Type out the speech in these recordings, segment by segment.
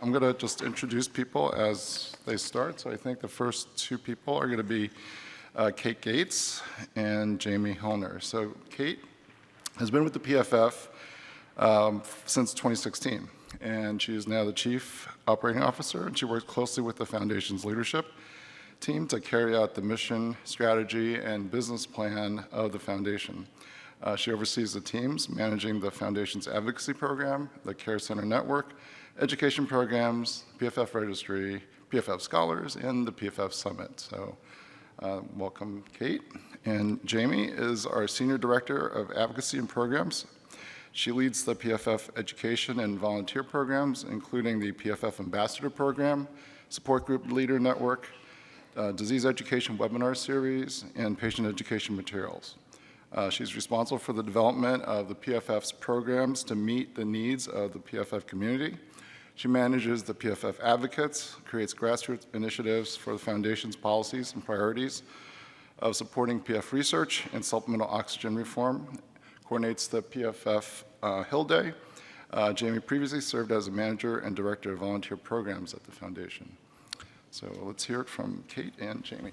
I'm going to just introduce people as they start. So I think the first two people are going to be Kate Gates and Jamie Hillner. So Kate has been with the PFF since 2016, and she is now the Chief Operating Officer, and she works closely with the Foundation's leadership team to carry out the mission, strategy, and business plan of the Foundation. She oversees the teams managing the Foundation's advocacy program, the Care Center Network, education programs, PFF Registry, PFF Scholars, and the PFF Summit. So welcome, Kate. And Jamie is our Senior Director of Advocacy and Programs. She leads the PFF education and volunteer programs, including the PFF Ambassador Program, Support Group Leader Network, Disease Education Webinar Series, and Patient Education Materials. She's responsible for the development of the PFF's programs to meet the needs of the PFF community. She manages the PFF advocates, creates grassroots initiatives for the Foundation's policies and priorities of supporting PF research and supplemental oxygen reform, coordinates the PFF Hill Day. Jamie previously served as a manager and director of volunteer programs at the Foundation. So let's hear it from Kate and Jamie.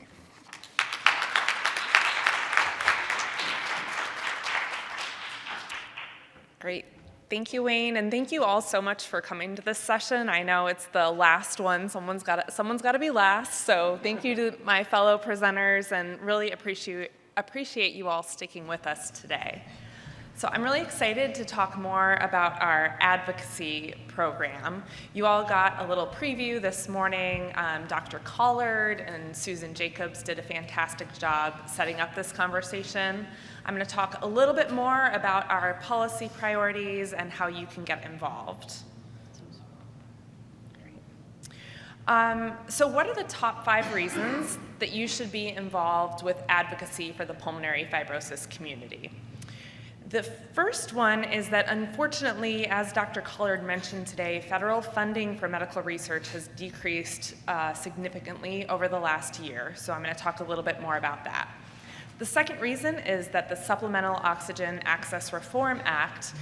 Great. Thank you, Wayne, and thank you all so much for coming to this session. I know it's the last one. Someone's got to be last, so thank you to my fellow presenters, and really appreciate you all sticking with us today. So I'm really excited to talk more about our advocacy program. You all got a little preview this morning. Dr. Collard and Susan Jacobs did a fantastic job setting up this conversation. I'm going to talk a little bit more about our policy priorities and how you can get involved. So what are the top 5 reasons that you should be involved with advocacy for the pulmonary fibrosis community? The first one is that, unfortunately, as Dr. Collard mentioned today, federal funding for medical research has decreased significantly over the last year, so I'm going to talk a little bit more about that. The second reason is that the Supplemental Oxygen Access Reform Act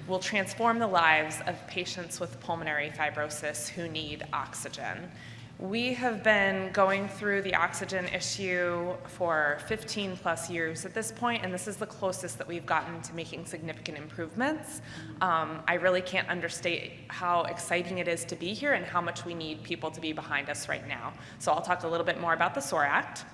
will transform the lives of patients with pulmonary fibrosis who need oxygen. We have been going through the oxygen issue for 15 plus years at this point, and this is the closest that we've gotten to making significant improvements. I really can't understate how exciting it is to be here and how much we need people to be behind us right now. So I'll talk a little bit more about the SOAR Act.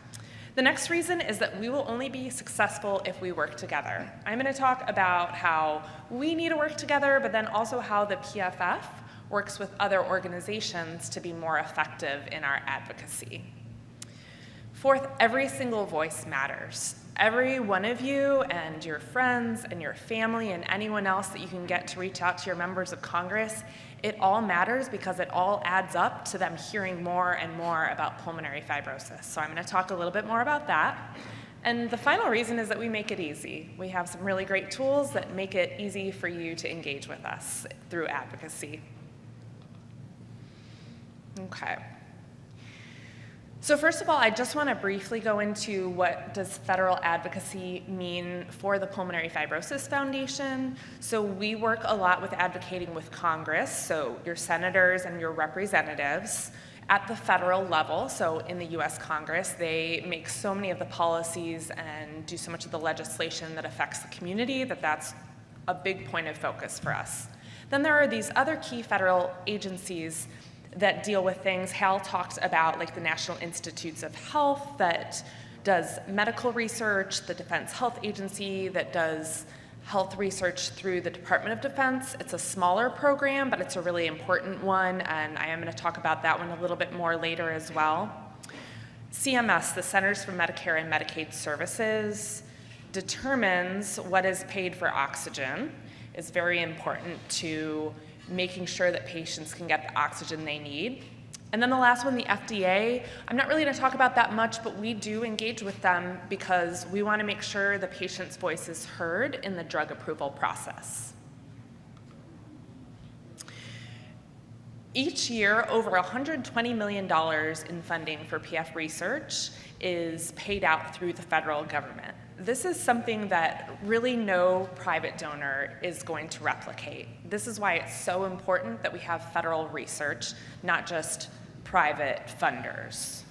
The next reason is that we will only be successful if we work together. I'm going to talk about how we need to work together, but then also how the PFF works with other organizations to be more effective in our advocacy. Fourth, every single voice matters. Every one of you and your friends and your family and anyone else that you can get to reach out to your members of Congress, it all matters because it all adds up to them hearing more and more about pulmonary fibrosis. So I'm going to talk a little bit more about that. And the final reason is that we make it easy. We have some really great tools that make it easy for you to engage with us through advocacy. Okay. So first of all, I just want to briefly go into what does federal advocacy mean for the Pulmonary Fibrosis Foundation. So we work a lot with advocating with Congress, so your senators and your representatives at the federal level. So in the US Congress, they make so many of the policies and do so much of the legislation that affects the community that that's a big point of focus for us. Then there are these other key federal agencies that deal with things. Hal talked about, like the National Institutes of Health that does medical research, the Defense Health Agency that does health research through the Department of Defense. It's a smaller program, but it's a really important one, and I am going to talk about that one a little bit more later as well. CMS, the Centers for Medicare and Medicaid Services, determines what is paid for oxygen. It's very important to making sure that patients can get the oxygen they need. And then the last one, the FDA, I'm not really going to talk about that much, but we do engage with them because we want to make sure the patient's voice is heard in the drug approval process. Each year, over $120 million in funding for PF research is paid out through the federal government. this is something that really no private donor is going to replicate. This is why it's so important that we have federal research, not just private funders.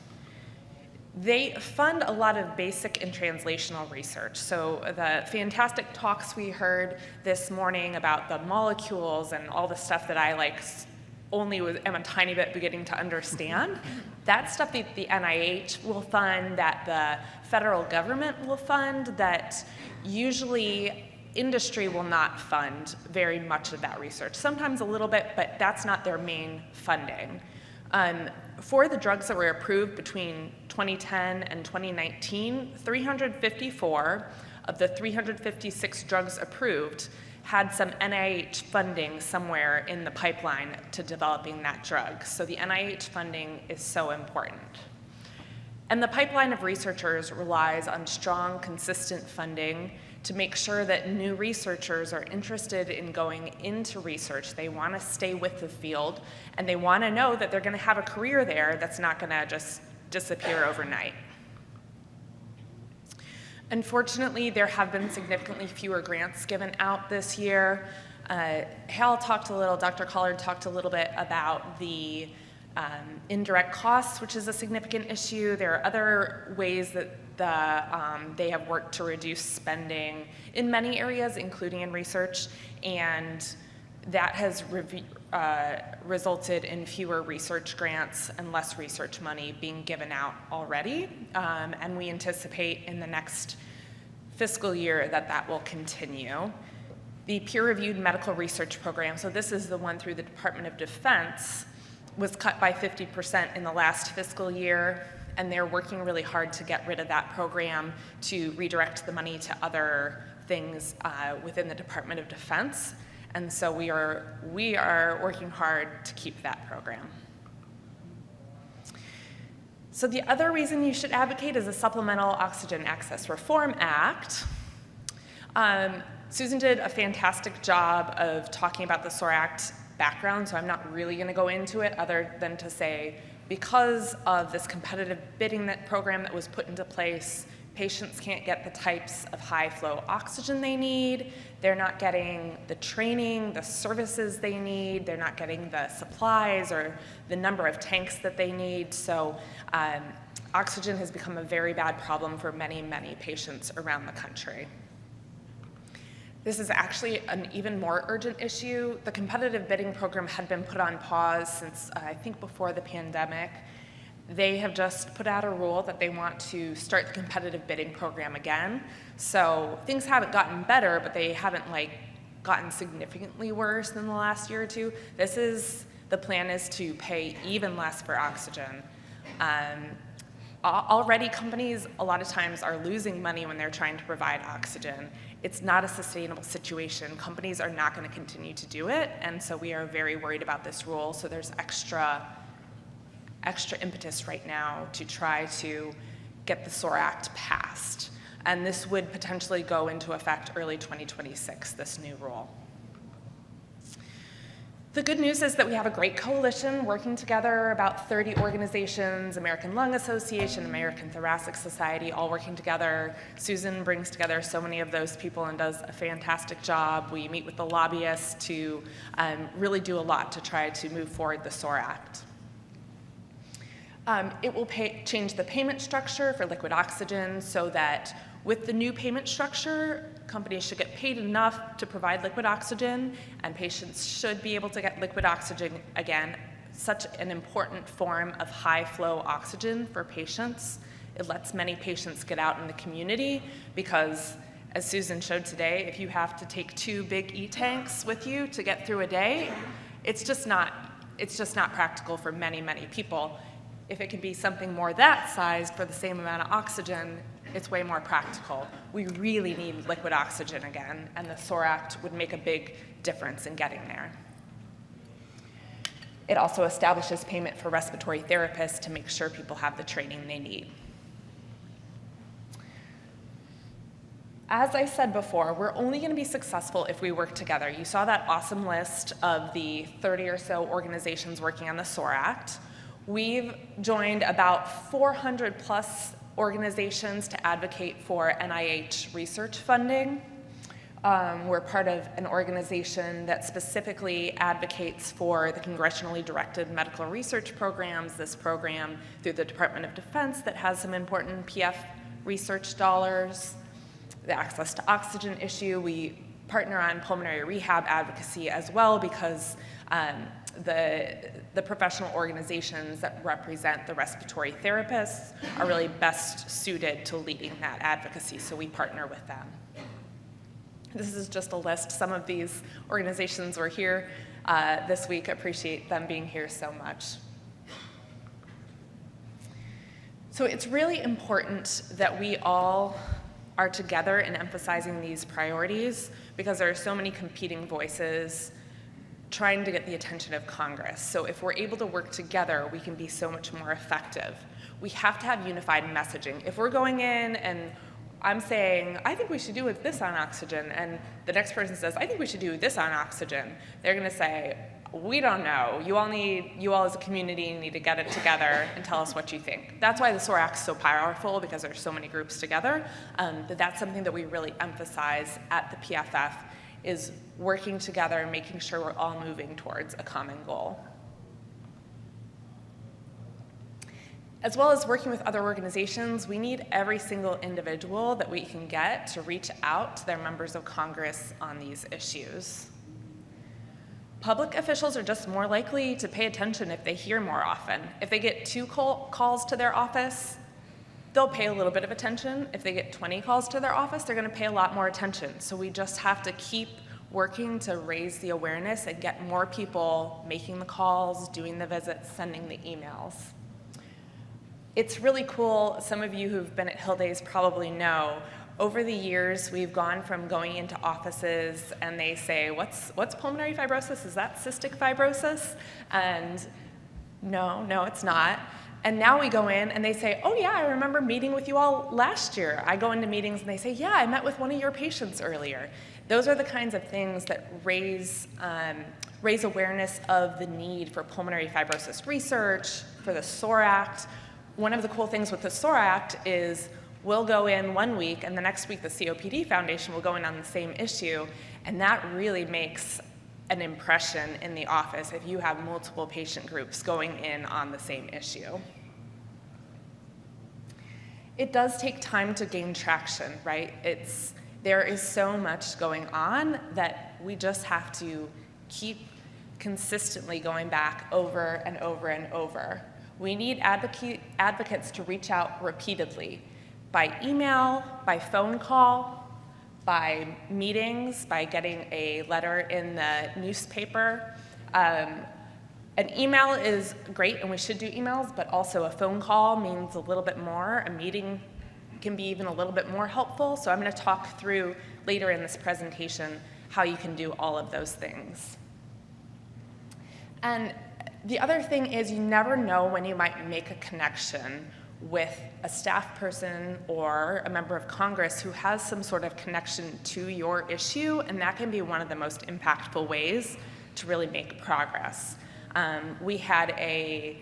They fund a lot of basic and translational research. So the fantastic talks we heard this morning about the molecules and all the stuff that I am a tiny bit beginning to understand, that stuff that the NIH will fund, that the federal government will fund, that usually industry will not fund very much of that research. Sometimes a little bit, but that's not their main funding. For the drugs that were approved between 2010 and 2019, 354 of the 356 drugs approved had some NIH funding somewhere in the pipeline to developing that drug. So the NIH funding is so important. And the pipeline of researchers relies on strong, consistent funding to make sure that new researchers are interested in going into research. They want to stay with the field, and they want to know that they're going to have a career there that's not going to just disappear overnight. Unfortunately, there have been significantly fewer grants given out this year. Dr. Collard talked a little bit about the indirect costs, which is a significant issue. There are other ways that they have worked to reduce spending in many areas, including in research, and that has resulted in fewer research grants and less research money being given out already, and we anticipate in the next fiscal year that will continue. The peer-reviewed medical research program, so this is the one through the Department of Defense, was cut by 50% in the last fiscal year, and they're working really hard to get rid of that program to redirect the money to other things within the Department of Defense. And so we are working hard to keep that program. So the other reason you should advocate is the Supplemental Oxygen Access Reform Act. Susan did a fantastic job of talking about the SOAR Act background, so I'm not really going to go into it other than to say, because of this competitive bidding program that was put into place, patients can't get the types of high-flow oxygen they need. They're not getting the training, the services they need. They're not getting the supplies or the number of tanks that they need. So oxygen has become a very bad problem for many, many patients around the country. This is actually an even more urgent issue. The competitive bidding program had been put on pause since, I think, before the pandemic. They have just put out a rule that they want to start the competitive bidding program again. So things haven't gotten better, but they haven't gotten significantly worse than the last year or two. The plan is to pay even less for oxygen. Already companies a lot of times are losing money when they're trying to provide oxygen. It's not a sustainable situation. Companies are not going to continue to do it, and so we are very worried about this rule. So there's extra impetus right now to try to get the SOAR Act passed. And this would potentially go into effect early 2026, this new rule. The good news is that we have a great coalition working together, about 30 organizations, American Lung Association, American Thoracic Society, all working together. Susan brings together so many of those people and does a fantastic job. We meet with the lobbyists to really do a lot to try to move forward the SOAR Act. It will change the payment structure for liquid oxygen so that with the new payment structure, companies should get paid enough to provide liquid oxygen, and patients should be able to get liquid oxygen again, such an important form of high-flow oxygen for patients. It lets many patients get out in the community because, as Susan showed today, if you have to take 2 big E-tanks with you to get through a day, it's just not practical for many, many people. If it can be something more that sized for the same amount of oxygen, it's way more practical. We really need liquid oxygen again, and the SOAR Act would make a big difference in getting there. It also establishes payment for respiratory therapists to make sure people have the training they need. As I said before, we're only going to be successful if we work together. You saw that awesome list of the 30 or so organizations working on the SOAR Act. We've joined about 400 plus organizations to advocate for NIH research funding. We're part of an organization that specifically advocates for the congressionally directed medical research programs, this program through the Department of Defense that has some important PF research dollars, the access to oxygen issue. We partner on pulmonary rehab advocacy as well because the professional organizations that represent the respiratory therapists are really best suited to leading that advocacy, so we partner with them. This is just a list. Some of these organizations were here this week. I appreciate them being here so much. So it's really important that we all are together in emphasizing these priorities because there are so many competing voices trying to get the attention of Congress. So if we're able to work together, we can be so much more effective. We have to have unified messaging. If we're going in and I'm saying, I think we should do this on oxygen, and the next person says, I think we should do this on oxygen, they're gonna say, we don't know. You all as a community need to get it together and tell us what you think. That's why the SOAR Act is so powerful, because there's so many groups together. But that's something that we really emphasize at the PFF, is working together and making sure we're all moving towards a common goal. As well as working with other organizations, we need every single individual that we can get to reach out to their members of Congress on these issues. Public officials are just more likely to pay attention if they hear more often. If they get 2 calls to their office, they'll pay a little bit of attention. If they get 20 calls to their office, they're gonna pay a lot more attention. So we just have to keep working to raise the awareness and get more people making the calls, doing the visits, sending the emails. It's really cool. Some of you who've been at Hill Days probably know, over the years, we've gone from going into offices and they say, what's pulmonary fibrosis? Is that cystic fibrosis? And no, it's not. And now we go in and they say, oh yeah, I remember meeting with you all last year. I go into meetings and they say, yeah, I met with one of your patients earlier. Those are the kinds of things that raise awareness of the need for pulmonary fibrosis research, for the SOAR Act. One of the cool things with the SOAR Act is we'll go in one week and the next week the COPD Foundation will go in on the same issue, and that really makes an impression in the office if you have multiple patient groups going in on the same issue. It does take time to gain traction, right? There is so much going on that we just have to keep consistently going back over and over and over. We need advocates to reach out repeatedly by email, by phone call, by meetings, by getting a letter in the newspaper. An email is great, and we should do emails, but also a phone call means a little bit more. A meeting can be even a little bit more helpful. So I'm going to talk through later in this presentation how you can do all of those things. And the other thing is you never know when you might make a connection with a staff person or a member of Congress who has some sort of connection to your issue, and that can be one of the most impactful ways to really make progress. We had a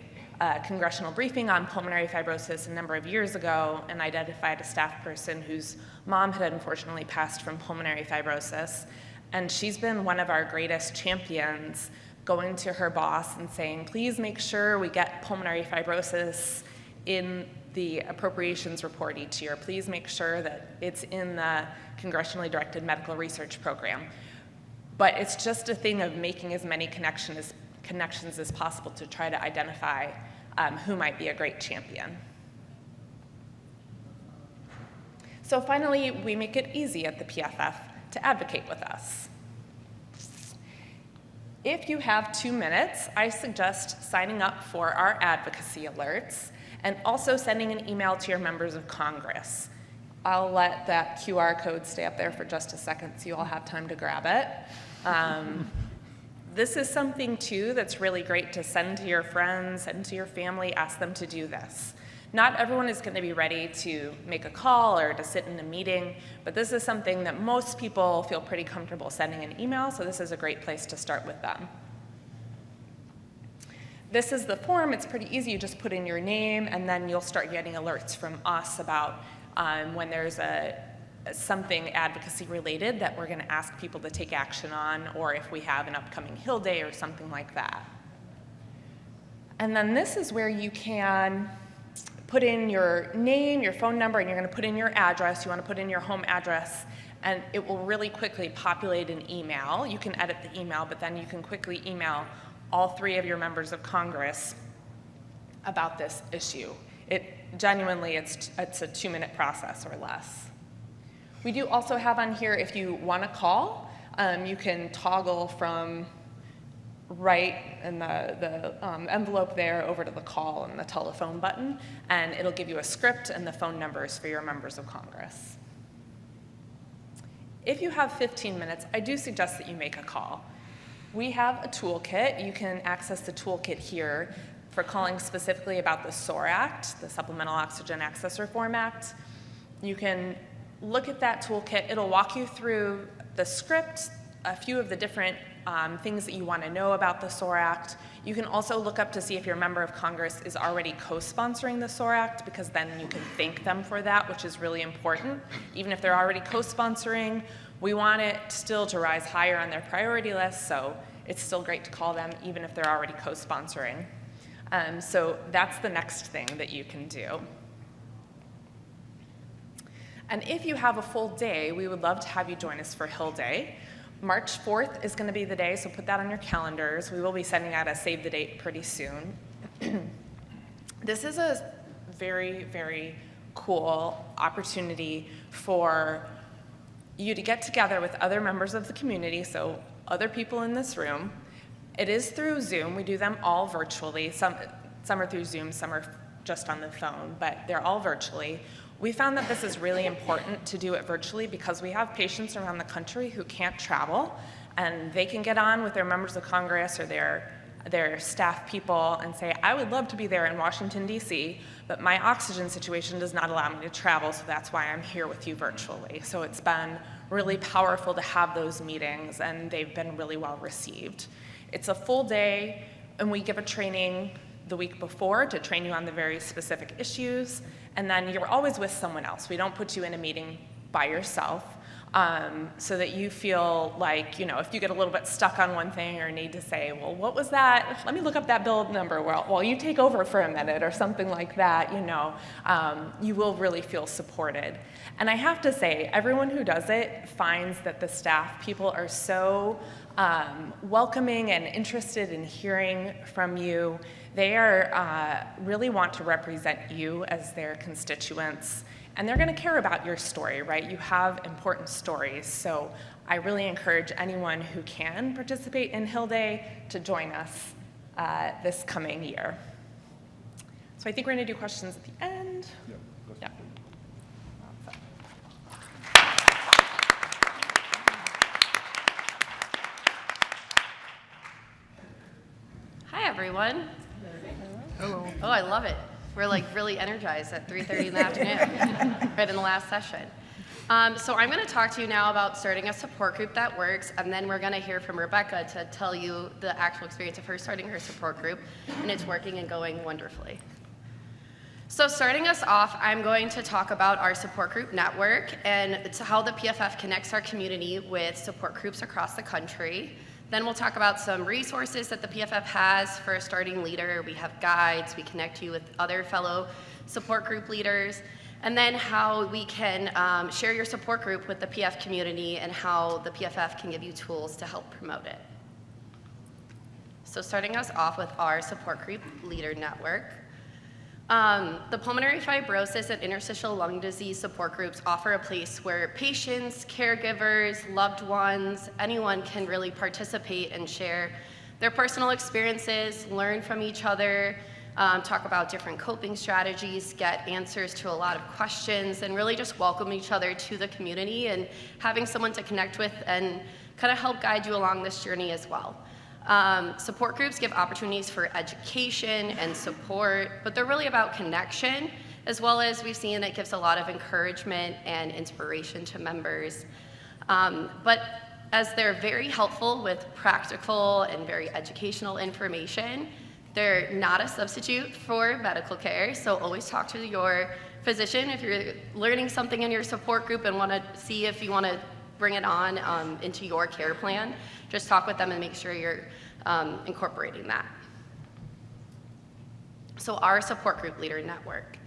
congressional briefing on pulmonary fibrosis a number of years ago and identified a staff person whose mom had unfortunately passed from pulmonary fibrosis, and she's been one of our greatest champions, going to her boss and saying, please make sure we get pulmonary fibrosis in the appropriations report each year. Please make sure that it's in the congressionally directed medical research program. But it's just a thing of making as many connections as possible to try to identify who might be a great champion. So finally, we make it easy at the PFF to advocate with us. If you have 2 minutes, I suggest signing up for our advocacy alerts and also sending an email to your members of Congress. I'll let that QR code stay up there for just a second so you all have time to grab it. This is something, too, that's really great to send to your friends and to your family, ask them to do this. Not everyone is going to be ready to make a call or to sit in a meeting, but this is something that most people feel pretty comfortable sending an email, so this is a great place to start with them. This is the form. It's pretty easy. You just put in your name, and then you'll start getting alerts from us about when there's something advocacy related that we're going to ask people to take action on, or if we have an upcoming Hill Day or something like that. And then this is where you can put in your name, your phone number, and you're going to put in your address. You want to put in your home address, and it will really quickly populate an email. You can edit the email, but then you can quickly email all 3 of your members of Congress about this issue. Genuinely, it's a 2-minute process or less. We do also have on here, if you want to call, you can toggle from right in the envelope there over to the call and the telephone button, and it'll give you a script and the phone numbers for your members of Congress. If you have 15 minutes, I do suggest that you make a call. We have a toolkit. You can access the toolkit here for calling specifically about the SOAR Act, the Supplemental Oxygen Access Reform Act. You can look at that toolkit. It'll walk you through the script, a few of the different things that you want to know about the SOAR Act. You can also look up to see if your member of Congress is already co-sponsoring the SOAR Act, because then you can thank them for that, which is really important. Even if they're already co-sponsoring, we want it still to rise higher on their priority list, so it's still great to call them even if they're already co-sponsoring. So that's the next thing that you can do. And if you have a full day, we would love to have you join us for Hill Day. March 4th is going to be the day, so put that on your calendars. We will be sending out a save the date pretty soon. This is a very, very cool opportunity for you to get together with other members of the community, so other people in this room. It is through Zoom. We do them all virtually. Some are through Zoom, some are just on the phone, but they're all virtually. We found that this is really important to do it virtually because we have patients around the country who can't travel, and they can get on with their members of Congress or their staff people and say, I would love to be there in Washington, D.C., but my oxygen situation does not allow me to travel, so that's why I'm here with you virtually. So it's been really powerful to have those meetings, and they've been really well received. It's a full day, and we give a training the week before to train you on the very specific issues, and then you're always with someone else. We don't put you in a meeting by yourself, so that you feel like, if you get a little bit stuck on one thing or need to say, well, what was that? Let me look up that bill number while you take over for a minute or something like that, you will really feel supported. And I have to say, everyone who does it finds that the staff people are so welcoming and interested in hearing from you. They really want to represent you as their constituents, and they're going to care about your story, right? You have important stories, so I really encourage anyone who can participate in Hill Day to join us this coming year. So I think we're going to do questions at the end. Yeah. Hi, everyone. Hello. Oh, I love it. We're really energized at 3:30 in the afternoon, right in the last session. So I'm going to talk to you now about starting a support group that works, and then we're going to hear from Rebecca to tell you the actual experience of her starting her support group, and it's working and going wonderfully. So starting us off, I'm going to talk about our support group network and it's how the PFF connects our community with support groups across the country. Then we'll talk about some resources that the PFF has for a starting leader. We have guides, we connect you with other fellow support group leaders, and then how we can share your support group with the PF community and how the PFF can give you tools to help promote it. So starting us off with our support group leader network. The Pulmonary Fibrosis and Interstitial Lung Disease support groups offer a place where patients, caregivers, loved ones, anyone can really participate and share their personal experiences, learn from each other, talk about different coping strategies, get answers to a lot of questions, and really just welcome each other to the community and having someone to connect with and kind of help guide you along this journey as well. Support groups give opportunities for education and support, but they're really about connection, as well as we've seen it gives a lot of encouragement and inspiration to members. But as they're very helpful with practical and very educational information, They're not a substitute for medical care, so always talk to your physician if you're learning something in your support group and want to see if you want to bring it on into your care plan. Just talk with them and make sure you're incorporating that. So our support group leader network.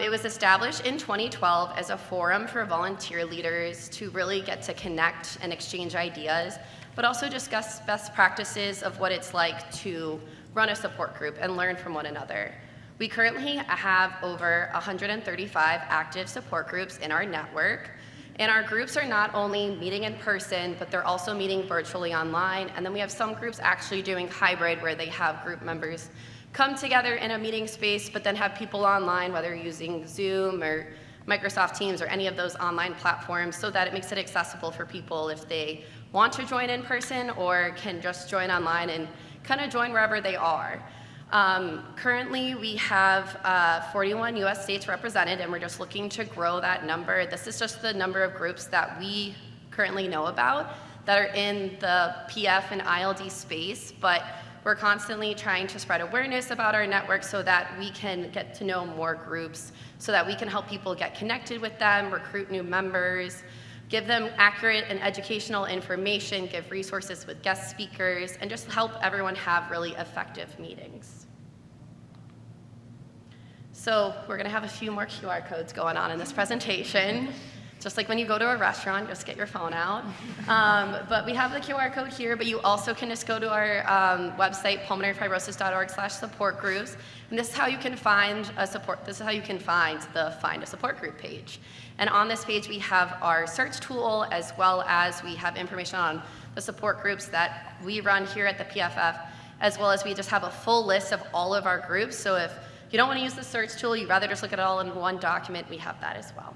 It was established in 2012 as a forum for volunteer leaders to really get to connect and exchange ideas, but also discuss best practices of what it's like to run a support group and learn from one another. We currently have over 135 active support groups in our network, and our groups are not only meeting in person, but they're also meeting virtually online, and then we have some groups actually doing hybrid where they have group members come together in a meeting space, but then have people online, whether using Zoom or Microsoft Teams or any of those online platforms, so that it makes it accessible for people if they want to join in person or can just join online and kind of join wherever they are. Currently, we have 41 US states represented, and we're just looking to grow that number. This is just the number of groups that we currently know about that are in the PF and ILD space, but we're constantly trying to spread awareness about our network so that we can get to know more groups, so that we can help people get connected with them, recruit new members, give them accurate and educational information, give resources with guest speakers, and just help everyone have really effective meetings. So we're gonna have a few more QR codes going on in this presentation. Just like when you go to a restaurant, just get your phone out. But we have the QR code here, but you also can just go to our website, pulmonaryfibrosis.org/support groups, and this is how you can find the Find a Support Group page. And on this page, we have our search tool, as well as we have information on the support groups that we run here at the PFF, as well as we just have a full list of all of our groups. So if you don't want to use the search tool, you'd rather just look at it all in one document, we have that as well.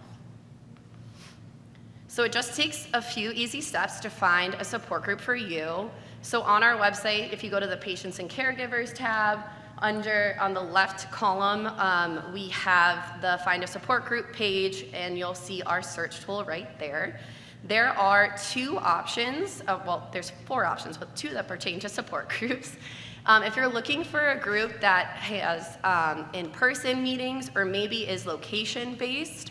So it just takes a few easy steps to find a support group for you. So on our website, if you go to the Patients and Caregivers tab, on the left column, we have the Find a Support Group page, and you'll see our search tool right there. There are two options, well, there's four options, but two that pertain to support groups. If you're looking for a group that has in-person meetings or maybe is location-based,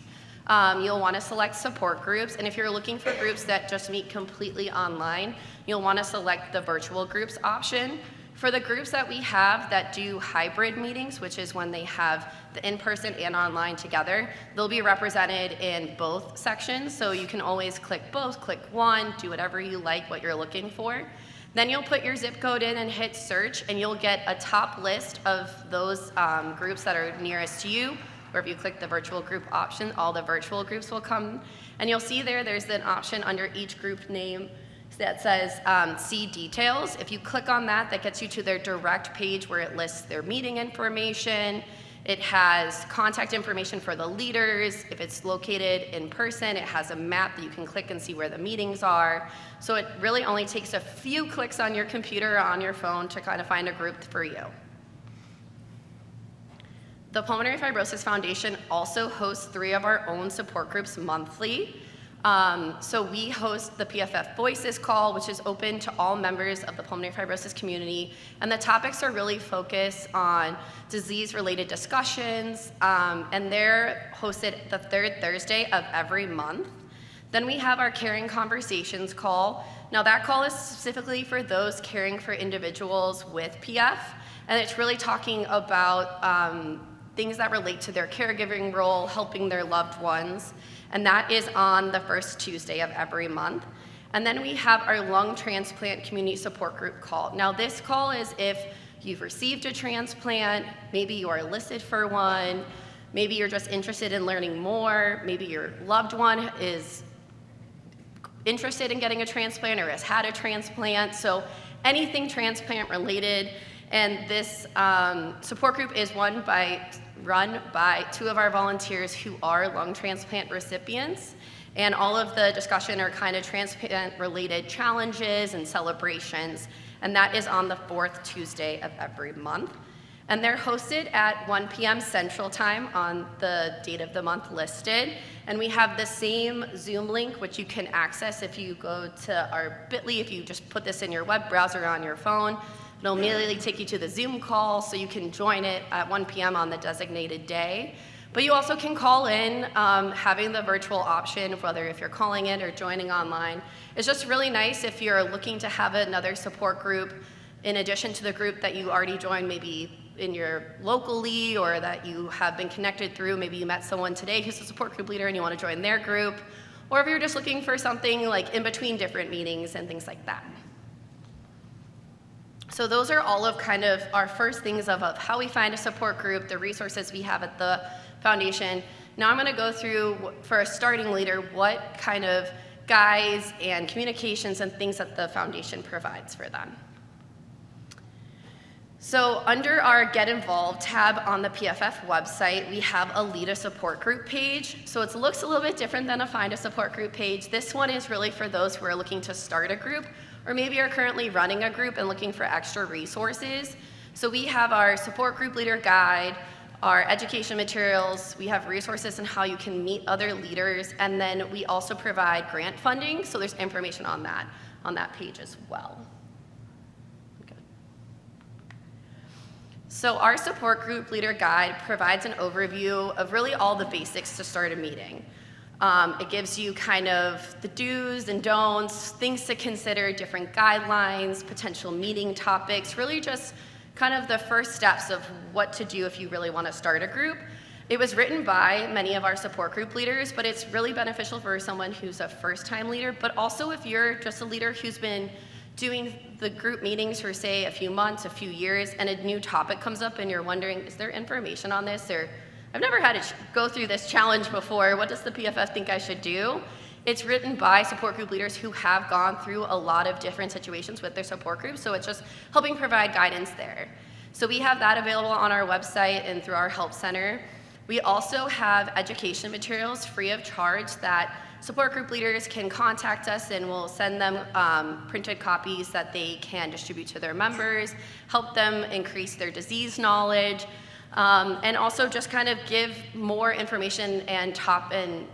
you'll want to select support groups. And if you're looking for groups that just meet completely online, you'll want to select the virtual groups option. For the groups that we have that do hybrid meetings, which is when they have the in-person and online together, they'll be represented in both sections. So you can always click both, click one, do whatever you like, what you're looking for. Then you'll put your zip code in and hit search, and you'll get a top list of those groups that are nearest to you. Or if you click the virtual group option, all the virtual groups will come. And you'll see there's an option under each group name that says see details. If you click on that, that gets you to their direct page where it lists their meeting information. It has contact information for the leaders. If it's located in person, it has a map that you can click and see where the meetings are. So it really only takes a few clicks on your computer or on your phone to kind of find a group for you. The Pulmonary Fibrosis Foundation also hosts 3 of our own support groups monthly. So we host the PFF Voices call, which is open to all members of the pulmonary fibrosis community. And the topics are really focused on disease-related discussions, and they're hosted the 3rd Thursday of every month. Then we have our Caring Conversations call. Now that call is specifically for those caring for individuals with PF, and it's really talking about things that relate to their caregiving role, helping their loved ones. And that is on the 1st Tuesday of every month. And then we have our lung transplant community support group call. Now this call is if you've received a transplant, maybe you are listed for one, maybe you're just interested in learning more, maybe your loved one is interested in getting a transplant or has had a transplant. So anything transplant related. And this support group is run by 2 of our volunteers who are lung transplant recipients. And all of the discussion are kind of transplant-related challenges and celebrations. And that is on the 4th Tuesday of every month. And they're hosted at 1 p.m. Central Time on the date of the month listed. And we have the same Zoom link, which you can access if you go to our bit.ly, if you just put this in your web browser on your phone. It'll immediately take you to the Zoom call so you can join it at 1 p.m. on the designated day. But you also can call in. Having the virtual option, whether if you're calling in or joining online, is just really nice if you're looking to have another support group in addition to the group that you already joined, maybe in your locally, or that you have been connected through. Maybe you met someone today who's a support group leader and you want to join their group, or if you're just looking for something like in between different meetings and things like that. So those are all of kind of our first things of how we find a support group, the resources we have at the foundation. Now I'm going to go through, for a starting leader, what kind of guides and communications and things that the foundation provides for them. So under our Get Involved tab on the PFF website, we have a Lead a Support Group page. So it looks a little bit different than a Find a Support Group page. This one is really for those who are looking to start a group, or maybe are currently running a group and looking for extra resources. So we have our Support Group Leader Guide, our education materials, we have resources on how you can meet other leaders, and then we also provide grant funding, so there's information on that page as well. Okay. So our Support Group Leader Guide provides an overview of really all the basics to start a meeting. It gives you kind of the do's and don'ts, things to consider, different guidelines, potential meeting topics, really just kind of the first steps of what to do if you really want to start a group. It was written by many of our support group leaders, but it's really beneficial for someone who's a first-time leader, but also if you're just a leader who's been doing the group meetings for, say, a few months, a few years, and a new topic comes up and you're wondering, is there information on this? Or I've never had to go through this challenge before. What does the PFF think I should do? It's written by support group leaders who have gone through a lot of different situations with their support groups, so it's just helping provide guidance there. So we have that available on our website and through our help center. We also have education materials free of charge that support group leaders can contact us, and we'll send them printed copies that they can distribute to their members, help them increase their disease knowledge, and also just kind of give more information and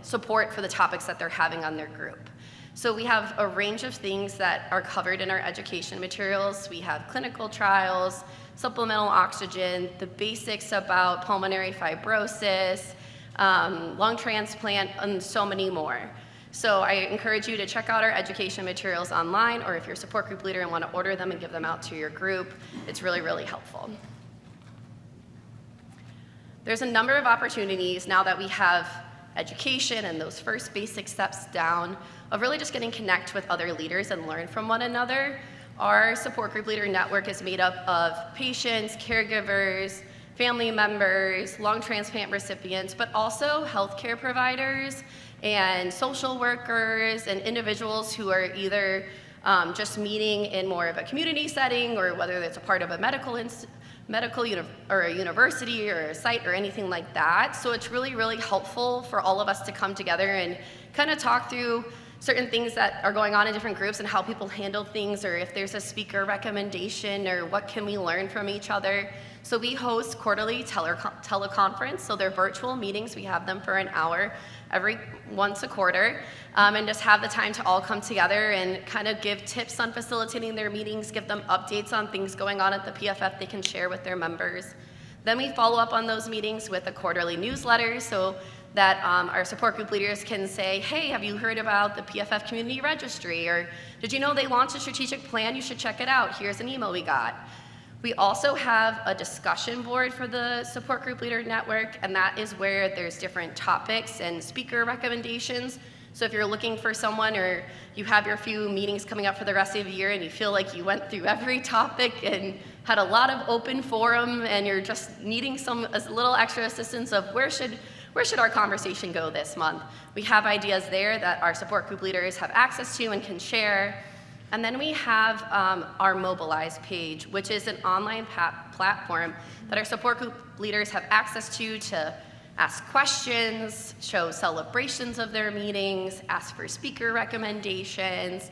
support for the topics that they're having on their group. So we have a range of things that are covered in our education materials. We have clinical trials, supplemental oxygen, the basics about pulmonary fibrosis, lung transplant, and so many more. So I encourage you to check out our education materials online, or if you're a support group leader and want to order them and give them out to your group, it's really, really helpful. There's a number of opportunities now that we have education and those first basic steps down of really just getting connect with other leaders and learn from one another. Our support group leader network is made up of patients, caregivers, family members, lung transplant recipients, but also healthcare providers and social workers and individuals who are either just meeting in more of a community setting, or whether it's a part of a or a university or a site or anything like that. So it's really, really helpful for all of us to come together and kind of talk through certain things that are going on in different groups and how people handle things, or if there's a speaker recommendation, or what can we learn from each other. So we host quarterly teleconference, so they're virtual meetings. We have them for an hour once a quarter, and just have the time to all come together and kind of give tips on facilitating their meetings, give them updates on things going on at the PFF they can share with their members. Then we follow up on those meetings with a quarterly newsletter, so that our support group leaders can say, hey, have you heard about the PFF Community Registry? Or did you know they launched a strategic plan? You should check it out. Here's an email we got. We also have a discussion board for the support group leader network, and that is where there's different topics and speaker recommendations. So if you're looking for someone, or you have your few meetings coming up for the rest of the year and you feel like you went through every topic and had a lot of open forum, and you're just needing a little extra assistance of where should our conversation go this month? We have ideas there that our support group leaders have access to and can share. And then we have our Mobilize page, which is an online platform that our support group leaders have access to ask questions, show celebrations of their meetings, ask for speaker recommendations.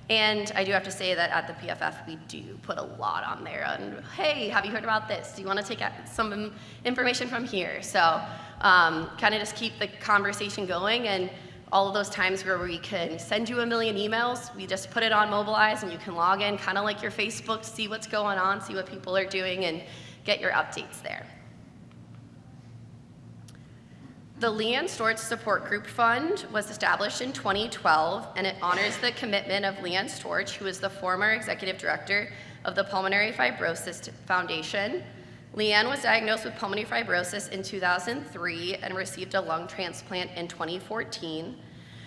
And I do have to say that at the PFF, we do put a lot on there. And hey, have you heard about this? Do you want to take some information from here? So kind of just keep the conversation going. And all of those times where we can send you a million emails, we just put it on Mobilize and you can log in, kind of like your Facebook, see what's going on, see what people are doing, and get your updates there. The Leanne Storch Support Group Fund was established in 2012, and it honors the commitment of Leanne Storch, who is the former executive director of the Pulmonary Fibrosis Foundation. Leanne was diagnosed with pulmonary fibrosis in 2003 and received a lung transplant in 2014.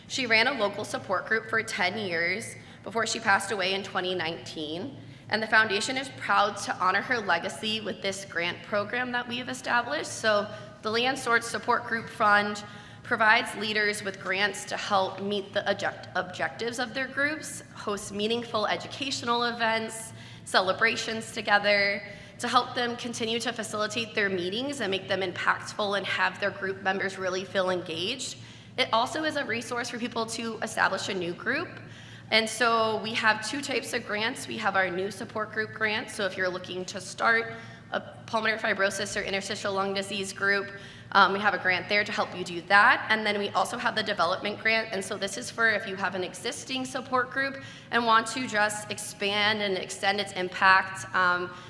She ran a local support group for 10 years before she passed away in 2019, and the foundation is proud to honor her legacy with this grant program that we have established. So the Leanne Storch Support Group Fund provides leaders with grants to help meet the objectives of their groups, host meaningful educational events, celebrations together, to help them continue to facilitate their meetings and make them impactful and have their group members really feel engaged. It also is a resource for people to establish a new group. And so we have two types of grants. We have our new support group grant. So if you're looking to start a pulmonary fibrosis or interstitial lung disease group, we have a grant there to help you do that. And then we also have the development grant. And so this is for if you have an existing support group and want to just expand and extend its impact,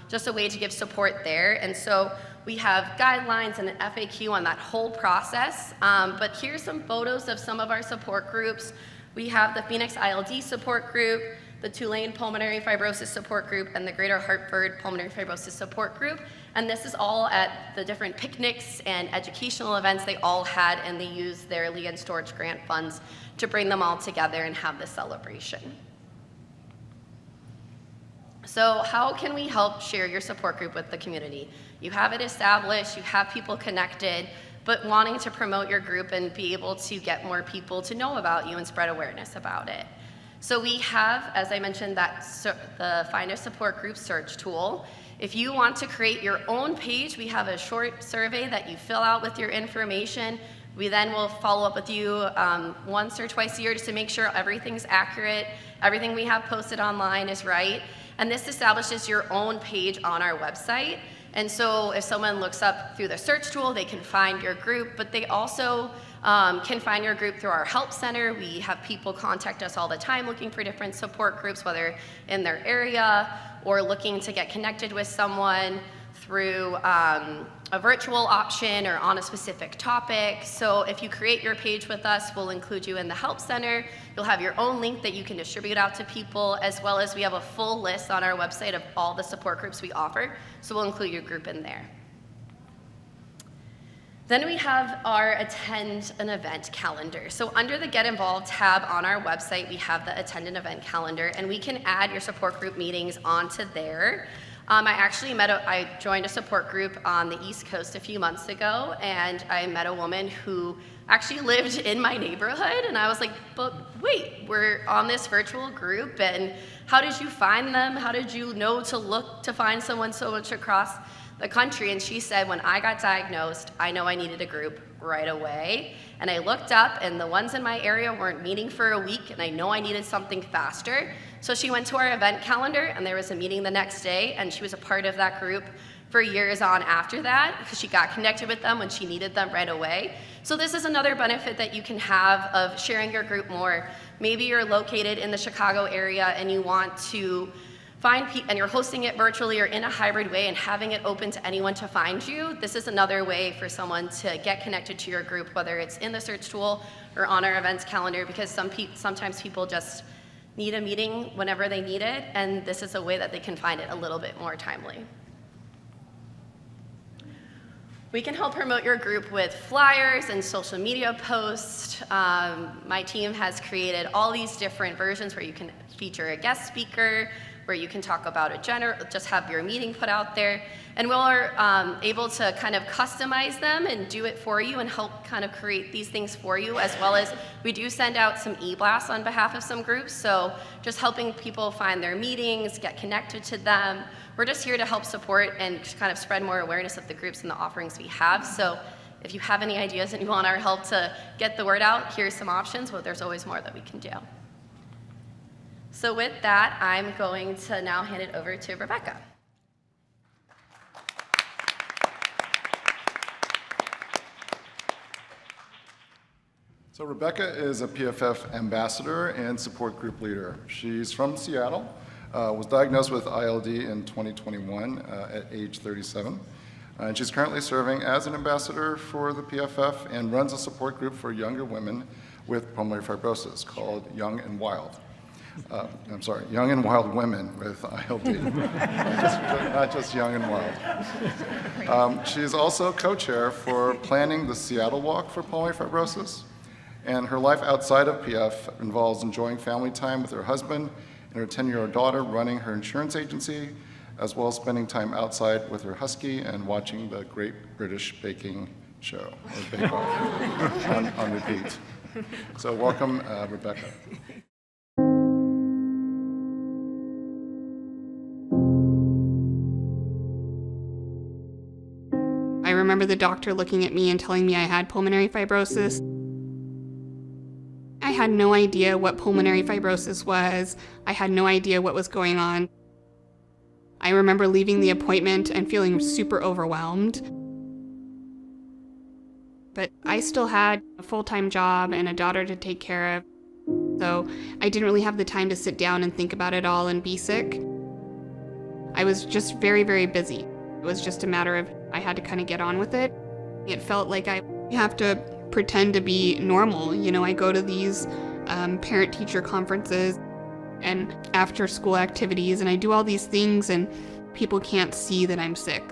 just a way to give support there. And so we have guidelines and an FAQ on that whole process. But here's some photos of some of our support groups. We have the Phoenix ILD support group, the Tulane Pulmonary Fibrosis Support Group, and the Greater Hartford Pulmonary Fibrosis Support Group. And this is all at the different picnics and educational events they all had, and they used their Leanne Storch grant funds to bring them all together and have this celebration. So how can we help share your support group with the community? You have it established, you have people connected, but wanting to promote your group and be able to get more people to know about you and spread awareness about it. So we have, as I mentioned, the Find a Support Group search tool. If you want to create your own page, we have a short survey that you fill out with your information. We then will follow up with you once or twice a year just to make sure everything's accurate, everything we have posted online is right. And this establishes your own page on our website. And so if someone looks up through the search tool, they can find your group, but they also can find your group through our help center. We have people contact us all the time looking for different support groups, whether in their area or looking to get connected with someone through a virtual option or on a specific topic. So if you create your page with us, we'll include you in the help center. You'll have your own link that you can distribute out to people, as well as we have a full list on our website of all the support groups we offer. So we'll include your group in there. Then we have our attend an event calendar. So under the Get Involved tab on our website, we have the attend an event calendar, and we can add your support group meetings onto there. I joined a support group on the East Coast a few months ago, and I met a woman who actually lived in my neighborhood, and I was like, but wait, we're on this virtual group, and how did you find them? How did you know to look to find someone so much across the country? And she said, when I got diagnosed, I know I needed a group right away. And I looked up, and the ones in my area weren't meeting for a week, and I know I needed something faster. So she went to our event calendar, and there was a meeting the next day, and she was a part of that group for years on after that, because she got connected with them when she needed them right away. So this is another benefit that you can have of sharing your group more. Maybe you're located in the Chicago area and you want to find people, and you're hosting it virtually or in a hybrid way and having it open to anyone to find you. This is another way for someone to get connected to your group, whether it's in the search tool or on our events calendar, because sometimes people just need a meeting whenever they need it, and this is a way that they can find it a little bit more timely. We can help promote your group with flyers and social media posts. My team has created all these different versions where you can feature a guest speaker, where you can talk about just have your meeting put out there. And we're able to kind of customize them and do it for you and help kind of create these things for you, as well as we do send out some e-blasts on behalf of some groups. So just helping people find their meetings, get connected to them. We're just here to help support and kind of spread more awareness of the groups and the offerings we have. So if you have any ideas and you want our help to get the word out, here's some options, but there's always more that we can do. So with that, I'm going to now hand it over to Rebecca. So Rebecca is a PFF ambassador and support group leader. She's from Seattle, was diagnosed with ILD in 2021 at age 37. And she's currently serving as an ambassador for the PFF and runs a support group for younger women with pulmonary fibrosis called Young and Wild. Young and Wild Women with ILD, not just Young and Wild. She's also co-chair for planning the Seattle Walk for Pulmonary Fibrosis, and her life outside of PF involves enjoying family time with her husband and her 10-year-old daughter, running her insurance agency, as well as spending time outside with her husky and watching the Great British Baking Show, or Bake Off, on repeat. So welcome, Rebecca. I remember the doctor looking at me and telling me I had pulmonary fibrosis. I had no idea what pulmonary fibrosis was. I had no idea what was going on. I remember leaving the appointment and feeling super overwhelmed. But I still had a full-time job and a daughter to take care of, so I didn't really have the time to sit down and think about it all and be sick. I was just very, very busy. It was just a matter of I had to kind of get on with it. It felt like I have to pretend to be normal. You know, I go to these parent-teacher conferences and after-school activities, and I do all these things, and people can't see that I'm sick.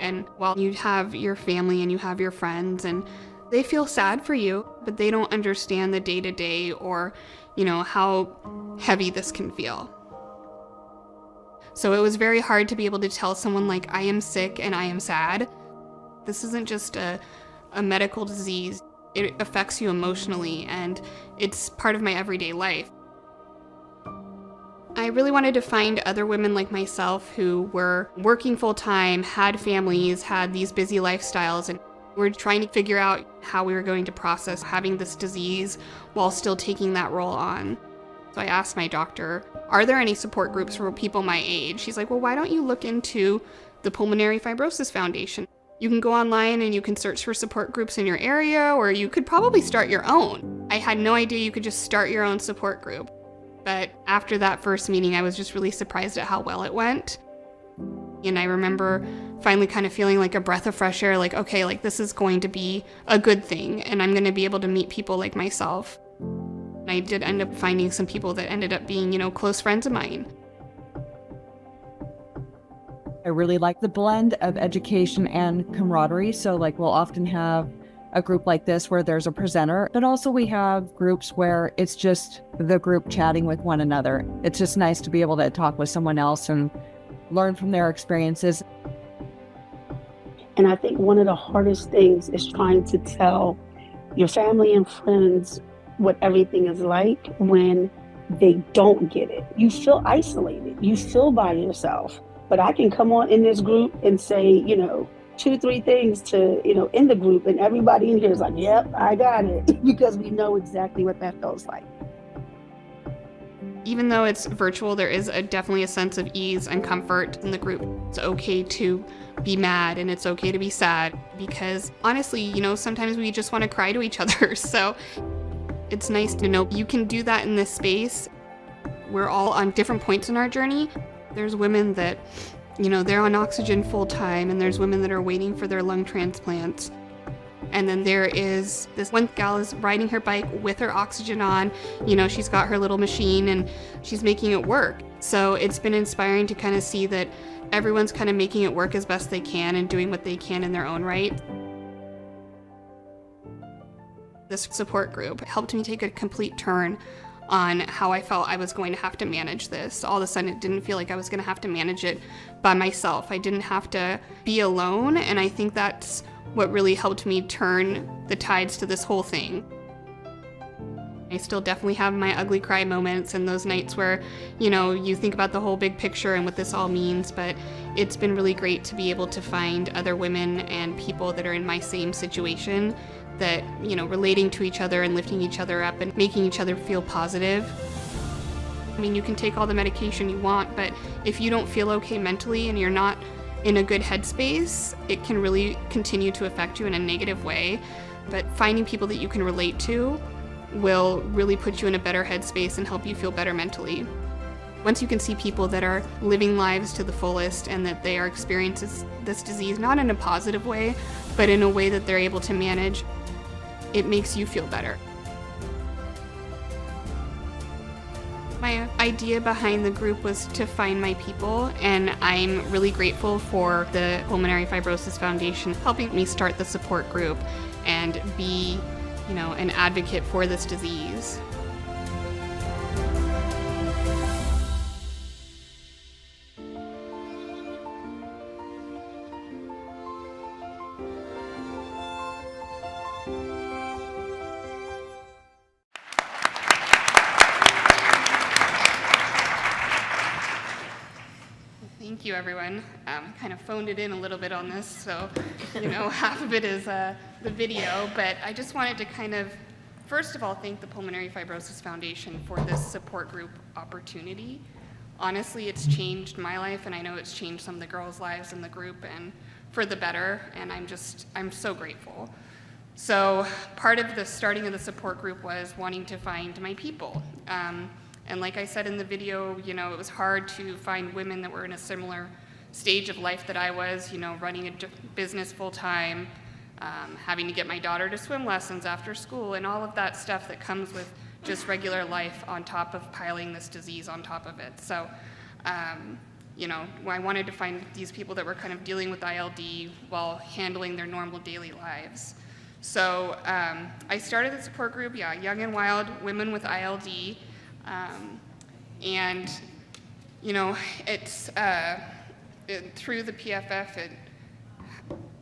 And while you have your family and you have your friends, and they feel sad for you, but they don't understand the day-to-day or, you know, how heavy this can feel. So it was very hard to be able to tell someone, like, I am sick and I am sad. This isn't just a medical disease. It affects you emotionally, and it's part of my everyday life. I really wanted to find other women like myself who were working full-time, had families, had these busy lifestyles, and were trying to figure out how we were going to process having this disease while still taking that role on. So I asked my doctor, are there any support groups for people my age? She's like, well, why don't you look into the Pulmonary Fibrosis Foundation? You can go online and you can search for support groups in your area, or you could probably start your own. I had no idea you could just start your own support group. But after that first meeting, I was just really surprised at how well it went. And I remember finally kind of feeling like a breath of fresh air, like, okay, like this is going to be a good thing, and I'm going to be able to meet people like myself. And I did end up finding some people that ended up being, you know, close friends of mine. I really like the blend of education and camaraderie. So like we'll often have a group like this where there's a presenter, but also we have groups where it's just the group chatting with one another. It's just nice to be able to talk with someone else and learn from their experiences. And I think one of the hardest things is trying to tell your family and friends what everything is like when they don't get it. You feel isolated, you feel by yourself. But I can come on in this group and say, you know, 2-3 things to, you know, in the group, and everybody in here is like, yep, I got it, because we know exactly what that feels like. Even though it's virtual, there is definitely a sense of ease and comfort in the group. It's okay to be mad and it's okay to be sad, because honestly, you know, sometimes we just want to cry to each other. So it's nice to know you can do that in this space. We're all on different points in our journey. There's women that, you know, they're on oxygen full time, and there's women that are waiting for their lung transplants. And then there is this one gal is riding her bike with her oxygen on. You know, she's got her little machine and she's making it work. So it's been inspiring to kind of see that everyone's kind of making it work as best they can and doing what they can in their own right. This support group helped me take a complete turn on how I felt I was going to have to manage this. All of a sudden, it didn't feel like I was going to have to manage it by myself. I didn't have to be alone, and I think that's what really helped me turn the tides to this whole thing. I still definitely have my ugly cry moments and those nights where, you know, you think about the whole big picture and what this all means, but it's been really great to be able to find other women and people that are in my same situation that, you know, relating to each other and lifting each other up and making each other feel positive. I mean, you can take all the medication you want, but if you don't feel okay mentally and you're not in a good headspace, it can really continue to affect you in a negative way. but finding people that you can relate to will really put you in a better headspace and help you feel better mentally. Once you can see people that are living lives to the fullest and that they are experiencing this disease not in a positive way, but in a way that they're able to manage, it makes you feel better. My idea behind the group was to find my people, and I'm really grateful for the Pulmonary Fibrosis Foundation helping me start the support group and be, an advocate for this disease. Thank you, everyone. Kind of phoned it in a little bit on this, so half of it is the video, but I just wanted to first of all, thank the Pulmonary Fibrosis Foundation for this support group opportunity. Honestly, it's changed my life, and I know it's changed some of the girls' lives in the group, and for the better, and I'm so grateful. So part of the starting of the support group was wanting to find my people. And like I said in the video, it was hard to find women that were in a similar stage of life that I was, running a business full-time, having to get my daughter to swim lessons after school, and all of that stuff that comes with just regular life on top of piling this disease on top of it. So, I wanted to find these people that were kind of dealing with ILD while handling their normal daily lives. So I started the support group, Young and Wild Women with ILD. It's through the PFF,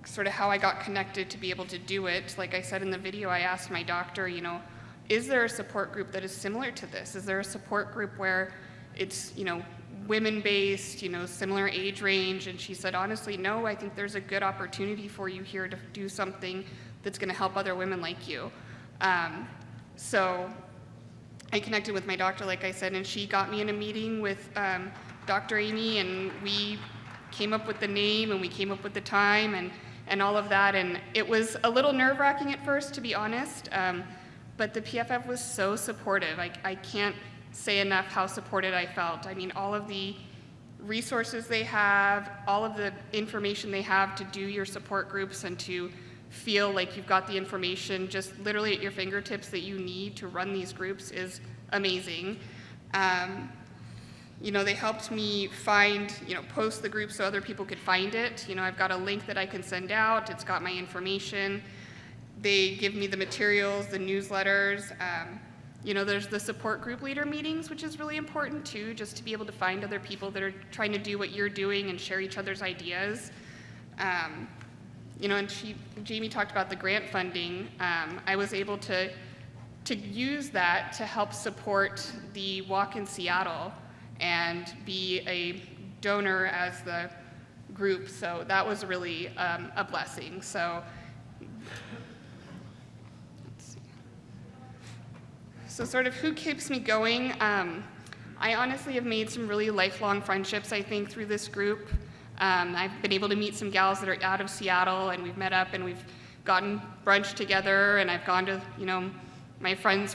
sort of how I got connected to be able to do it. Like I said in the video, I asked my doctor, is there a support group that is similar to this? Is there a support group where it's, women-based, similar age range? And she said, honestly, no, I think there's a good opportunity for you here to do something that's going to help other women like you. So I connected with my doctor, like I said, and she got me in a meeting with Dr. Amy, and we came up with the name, and we came up with the time, and all of that. And it was a little nerve-wracking at first, to be honest, but the PFF was so supportive. I can't say enough how supported I felt. I mean, all of the resources they have, all of the information they have to do your support groups and to feel like you've got the information just literally at your fingertips that you need to run these groups is amazing. They helped me find, post the group so other people could find it. I've got a link that I can send out. It's got my information. They give me the materials, the newsletters. There's the support group leader meetings, which is really important too, just to be able to find other people that are trying to do what you're doing and share each other's ideas. And Jamie talked about the grant funding. I was able to use that to help support the walk in Seattle and be a donor as the group. So that was really a blessing. So, let's see. So sort of who keeps me going? I honestly have made some really lifelong friendships, I think, through this group. I've been able to meet some gals that are out of Seattle, and we've met up and we've gotten brunch together, and I've gone to, my friend's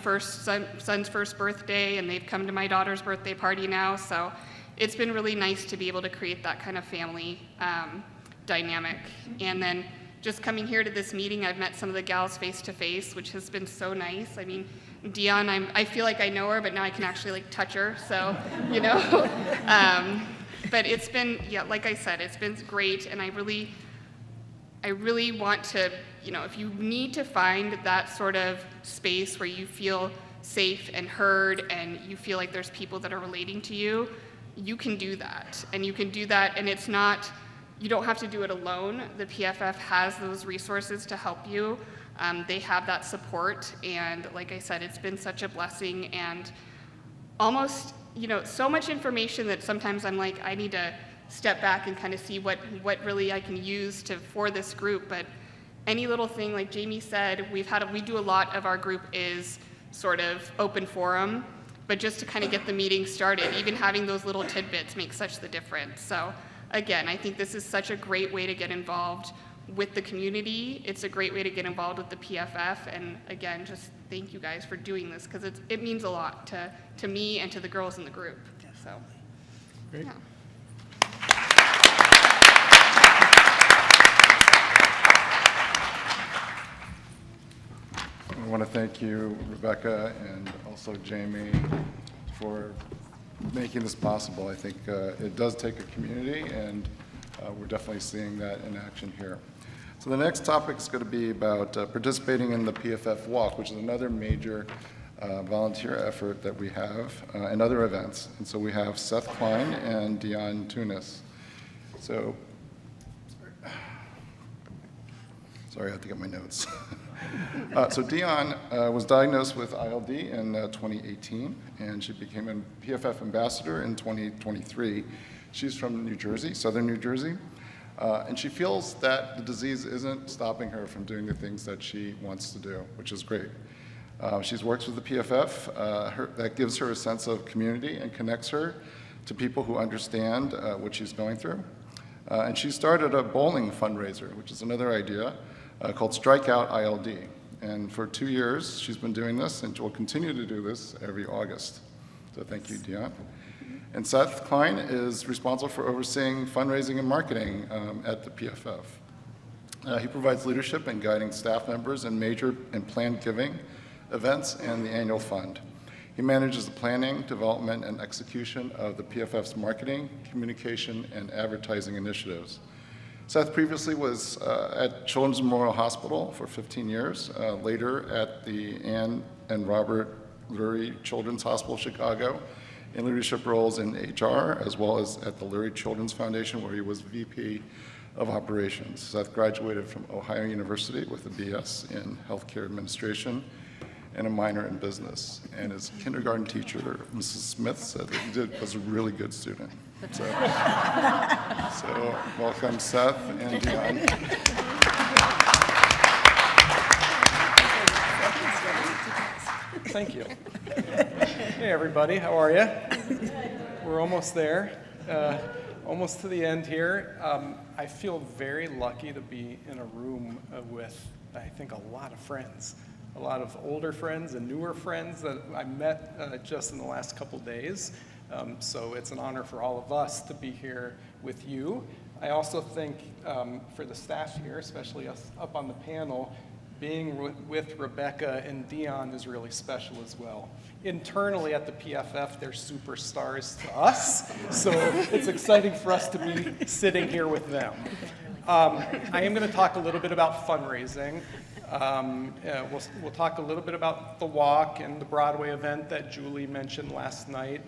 son's first birthday, and they've come to my daughter's birthday party now. So it's been really nice to be able to create that kind of family dynamic. And then just coming here to this meeting, I've met some of the gals face to face, which has been so nice. I mean, Dion, I feel like I know her, but now I can actually touch her. So, but it's been, like I said, it's been great, and I really want to, if you need to find that sort of space where you feel safe and heard and you feel like there's people that are relating to you, you can do that. And you can do that, and it's not, you don't have to do it alone. The PFF has those resources to help you. They have that support, and like I said, it's been such a blessing, and almost, so much information that sometimes I'm like, I need to step back and kind of see what really I can use for this group. But any little thing, like Jamie said, we do a lot of our group is sort of open forum, but just to kind of get the meeting started, even having those little tidbits makes such the difference. So again, I think this is such a great way to get involved with the community, it's a great way to get involved with the PFF. And again, just thank you guys for doing this, because it means a lot to me and to the girls in the group. So, Great. yeah. I want to thank you, Rebecca, and also Jamie, for making this possible. I think it does take a community, and we're definitely seeing that in action here. So the next topic is going to be about participating in the PFF Walk, which is another major volunteer effort that we have, and other events. And so we have Seth Klein and Dion Tunis. So, sorry, I have to get my notes. So Dion was diagnosed with ILD in 2018, and she became a PFF ambassador in 2023. She's from New Jersey, southern New Jersey, and she feels that the disease isn't stopping her from doing the things that she wants to do, which is great. She's worked with the PFF. That gives her a sense of community and connects her to people who understand what she's going through. And she started a bowling fundraiser, which is another idea, called Strike Out ILD. And for 2 years, she's been doing this, and will continue to do this every August. So thank you, Dion. And Seth Klein is responsible for overseeing fundraising and marketing at the PFF. He provides leadership and guiding staff members in major and planned giving events and the annual fund. He manages the planning, development, and execution of the PFF's marketing, communication, and advertising initiatives. Seth previously was at Children's Memorial Hospital for 15 years, later at the Ann and Robert Lurie Children's Hospital, Chicago, in leadership roles in HR, as well as at the Lurie Children's Foundation, where he was VP of Operations. Seth graduated from Ohio University with a BS in Healthcare Administration and a minor in business. And his kindergarten teacher, Mrs. Smith, said that he was a really good student. So welcome, Seth and Dion. Thank you. Hey, everybody, how are you? We're almost there, almost to the end here. I feel very lucky to be in a room with, I think, a lot of friends, a lot of older friends and newer friends that I met just in the last couple days. So it's an honor for all of us to be here with you. I also think for the staff here, especially us up on the panel, being with Rebecca and Dion is really special as well. Internally at the PFF, they're superstars to us, so it's exciting for us to be sitting here with them. I am going to talk a little bit about fundraising. We'll talk a little bit about the walk and the Broadway event that Julie mentioned last night.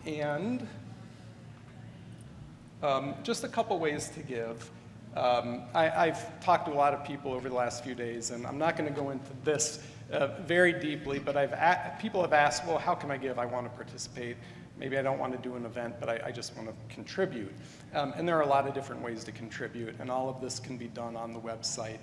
And just a couple ways to give. I've talked to a lot of people over the last few days, and I'm not going to go into this very deeply, but people have asked, well, how can I give? I want to participate. Maybe I don't want to do an event, but I just want to contribute. And there are a lot of different ways to contribute, and all of this can be done on the website.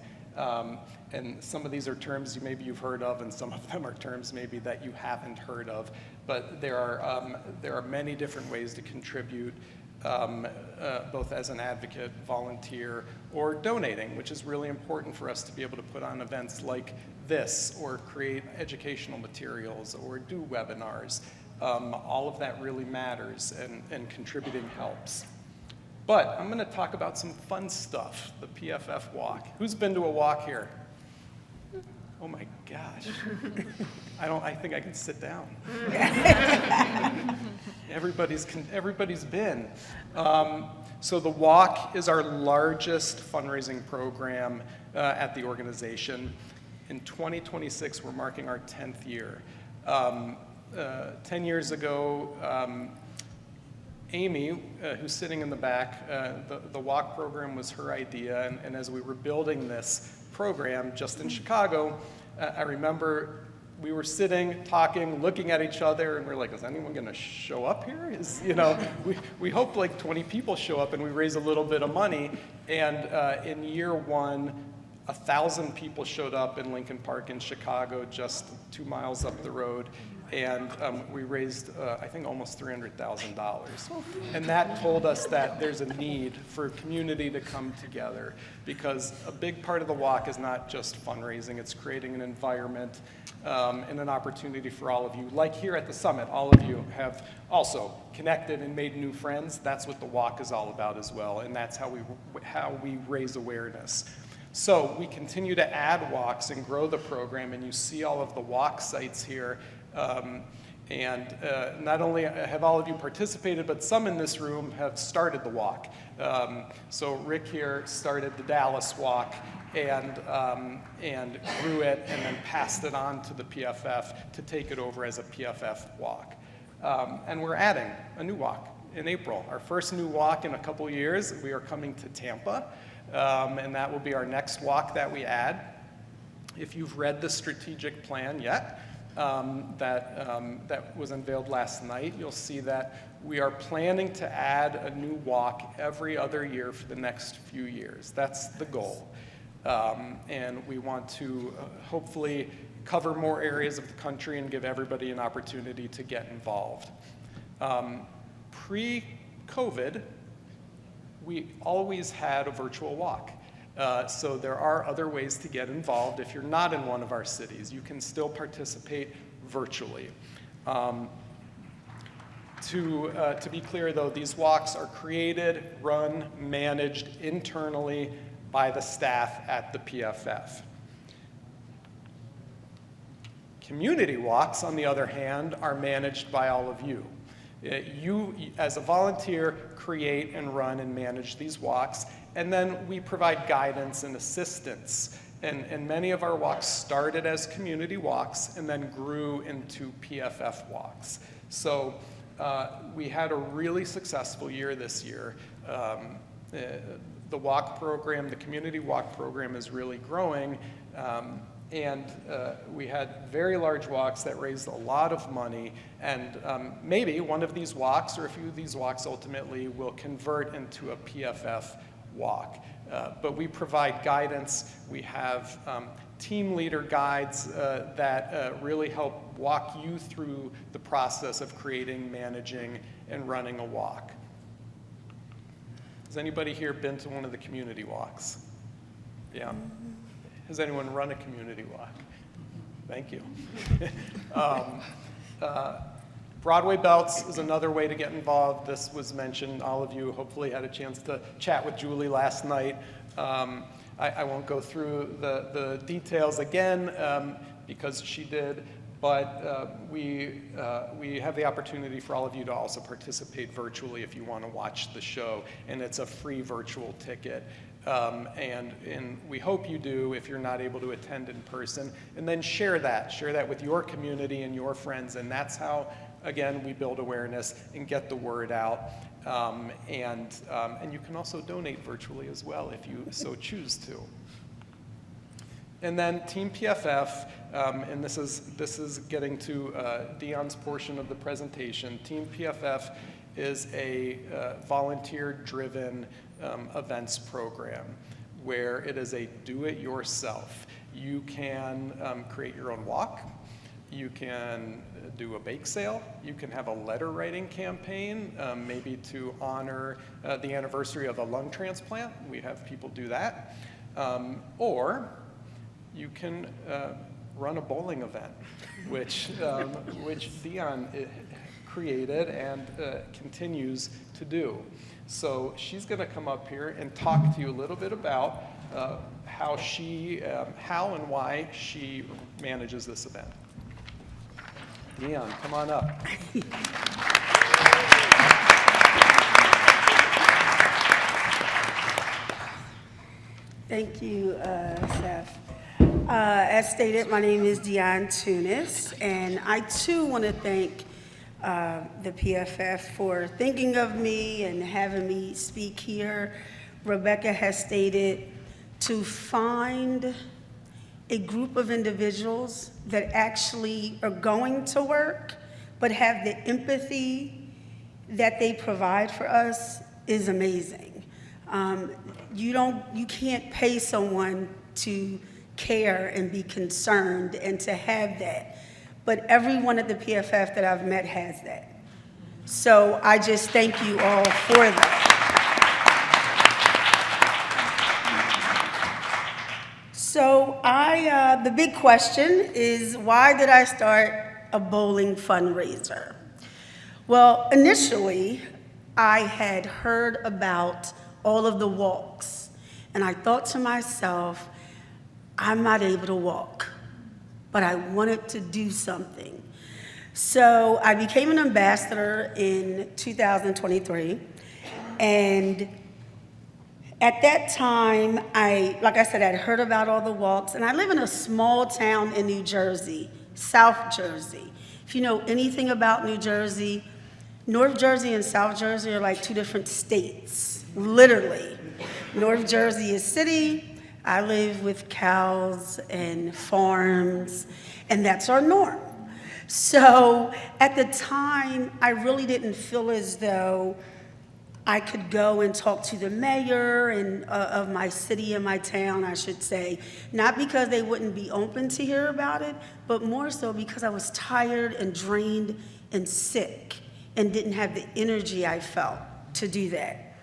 And some of these are terms maybe you've heard of, and some of them are terms maybe that you haven't heard of. But there are many different ways to contribute, both as an advocate, volunteer, or donating, which is really important for us to be able to put on events like this, or create educational materials, or do webinars. All of that really matters, and contributing helps. But I'm going to talk about some fun stuff, the PFF walk. Who's been to a walk here? Oh my gosh. I think I can sit down. Everybody's been. So the walk is our largest fundraising program at the organization. In 2026, we're marking our 10th year. 10 years ago, Amy, who's sitting in the back, the walk program was her idea, and as we were building this program just in Chicago, I remember we were sitting, talking, looking at each other, and we're like, is anyone going to show up here? We hope like 20 people show up, and we raise a little bit of money, and in year one, 1,000 people showed up in Lincoln Park in Chicago, just 2 miles up the road. and we raised, I think, almost $300,000. And that told us that there's a need for community to come together, because a big part of the walk is not just fundraising, it's creating an environment and an opportunity for all of you. Like here at the summit, all of you have also connected and made new friends. That's what the walk is all about as well, and that's how we raise awareness. So we continue to add walks and grow the program, and you see all of the walk sites here. Not only have all of you participated, but some in this room have started the walk. So Rick here started the Dallas walk and grew it and then passed it on to the PFF to take it over as a PFF walk. And we're adding a new walk in April. Our first new walk in a couple years. We are coming to Tampa, and that will be our next walk that we add. If you've read the strategic plan yet, that was unveiled last night, you'll see that we are planning to add a new walk every other year for the next few years. That's the goal. And we want to hopefully cover more areas of the country and give everybody an opportunity to get involved. Pre-COVID, we always had a virtual walk. So there are other ways to get involved. If you're not in one of our cities, you can still participate virtually. To be clear, though, these walks are created, run, managed internally by the staff at the PFF. Community walks, on the other hand, are managed by all of you. You, as a volunteer, create and run and manage these walks, and then we provide guidance and assistance. And many of our walks started as community walks and then grew into PFF walks. So we had a really successful year this year. The walk program, the community walk program, is really growing. And we had very large walks that raised a lot of money, and maybe one of these walks or a few of these walks ultimately will convert into a PFF walk. But we provide guidance. We have team leader guides that really help walk you through the process of creating, managing, and running a walk. Has anybody here been to one of the community walks? Yeah. Has anyone run a community walk? Thank you. Broadway Belts is another way to get involved. This was mentioned. All of you hopefully had a chance to chat with Julie last night. I won't go through the details again because she did, but we have the opportunity for all of you to also participate virtually if you want to watch the show, and it's a free virtual ticket. And we hope you do if you're not able to attend in person, and then share that with your community and your friends, and that's how, again, we build awareness and get the word out. And you can also donate virtually as well if you so choose to. And then Team PFF, and this is getting to Dion's portion of the presentation. Team PFF is a volunteer-driven events program where it is a do-it-yourself. You can create your own walk. You can do a bake sale. You can have a letter writing campaign, maybe to honor the anniversary of a lung transplant. We have people do that. Or you can run a bowling event, which Dion created and continues to do. So she's going to come up here and talk to you a little bit about how and why she manages this event. Dion, come on up. Thank you, Seth. As stated, my name is Dion Tunis, and I too want to thank the PFF for thinking of me and having me speak here. Rebecca has stated to find a group of individuals that actually are going to work but have the empathy that they provide for us is amazing. You can't pay someone to care and be concerned and to have that. but everyone at the PFF that I've met has that. So I just thank you all for that. So the big question is, why did I start a bowling fundraiser? Well, initially, I had heard about all of the walks, and I thought to myself, I'm not able to walk, but I wanted to do something. So I became an ambassador in 2023, and at that time, like I said, I'd heard about all the walks, and I live in a small town in New Jersey, South Jersey. If you know anything about New Jersey, North Jersey and South Jersey are like two different states, literally. North Jersey is city. I live with cows and farms, and that's our norm. So at the time, I really didn't feel as though I could go and talk to the mayor and of my city and my town, I should say, not because they wouldn't be open to hear about it, but more so because I was tired and drained and sick and didn't have the energy I felt to do that.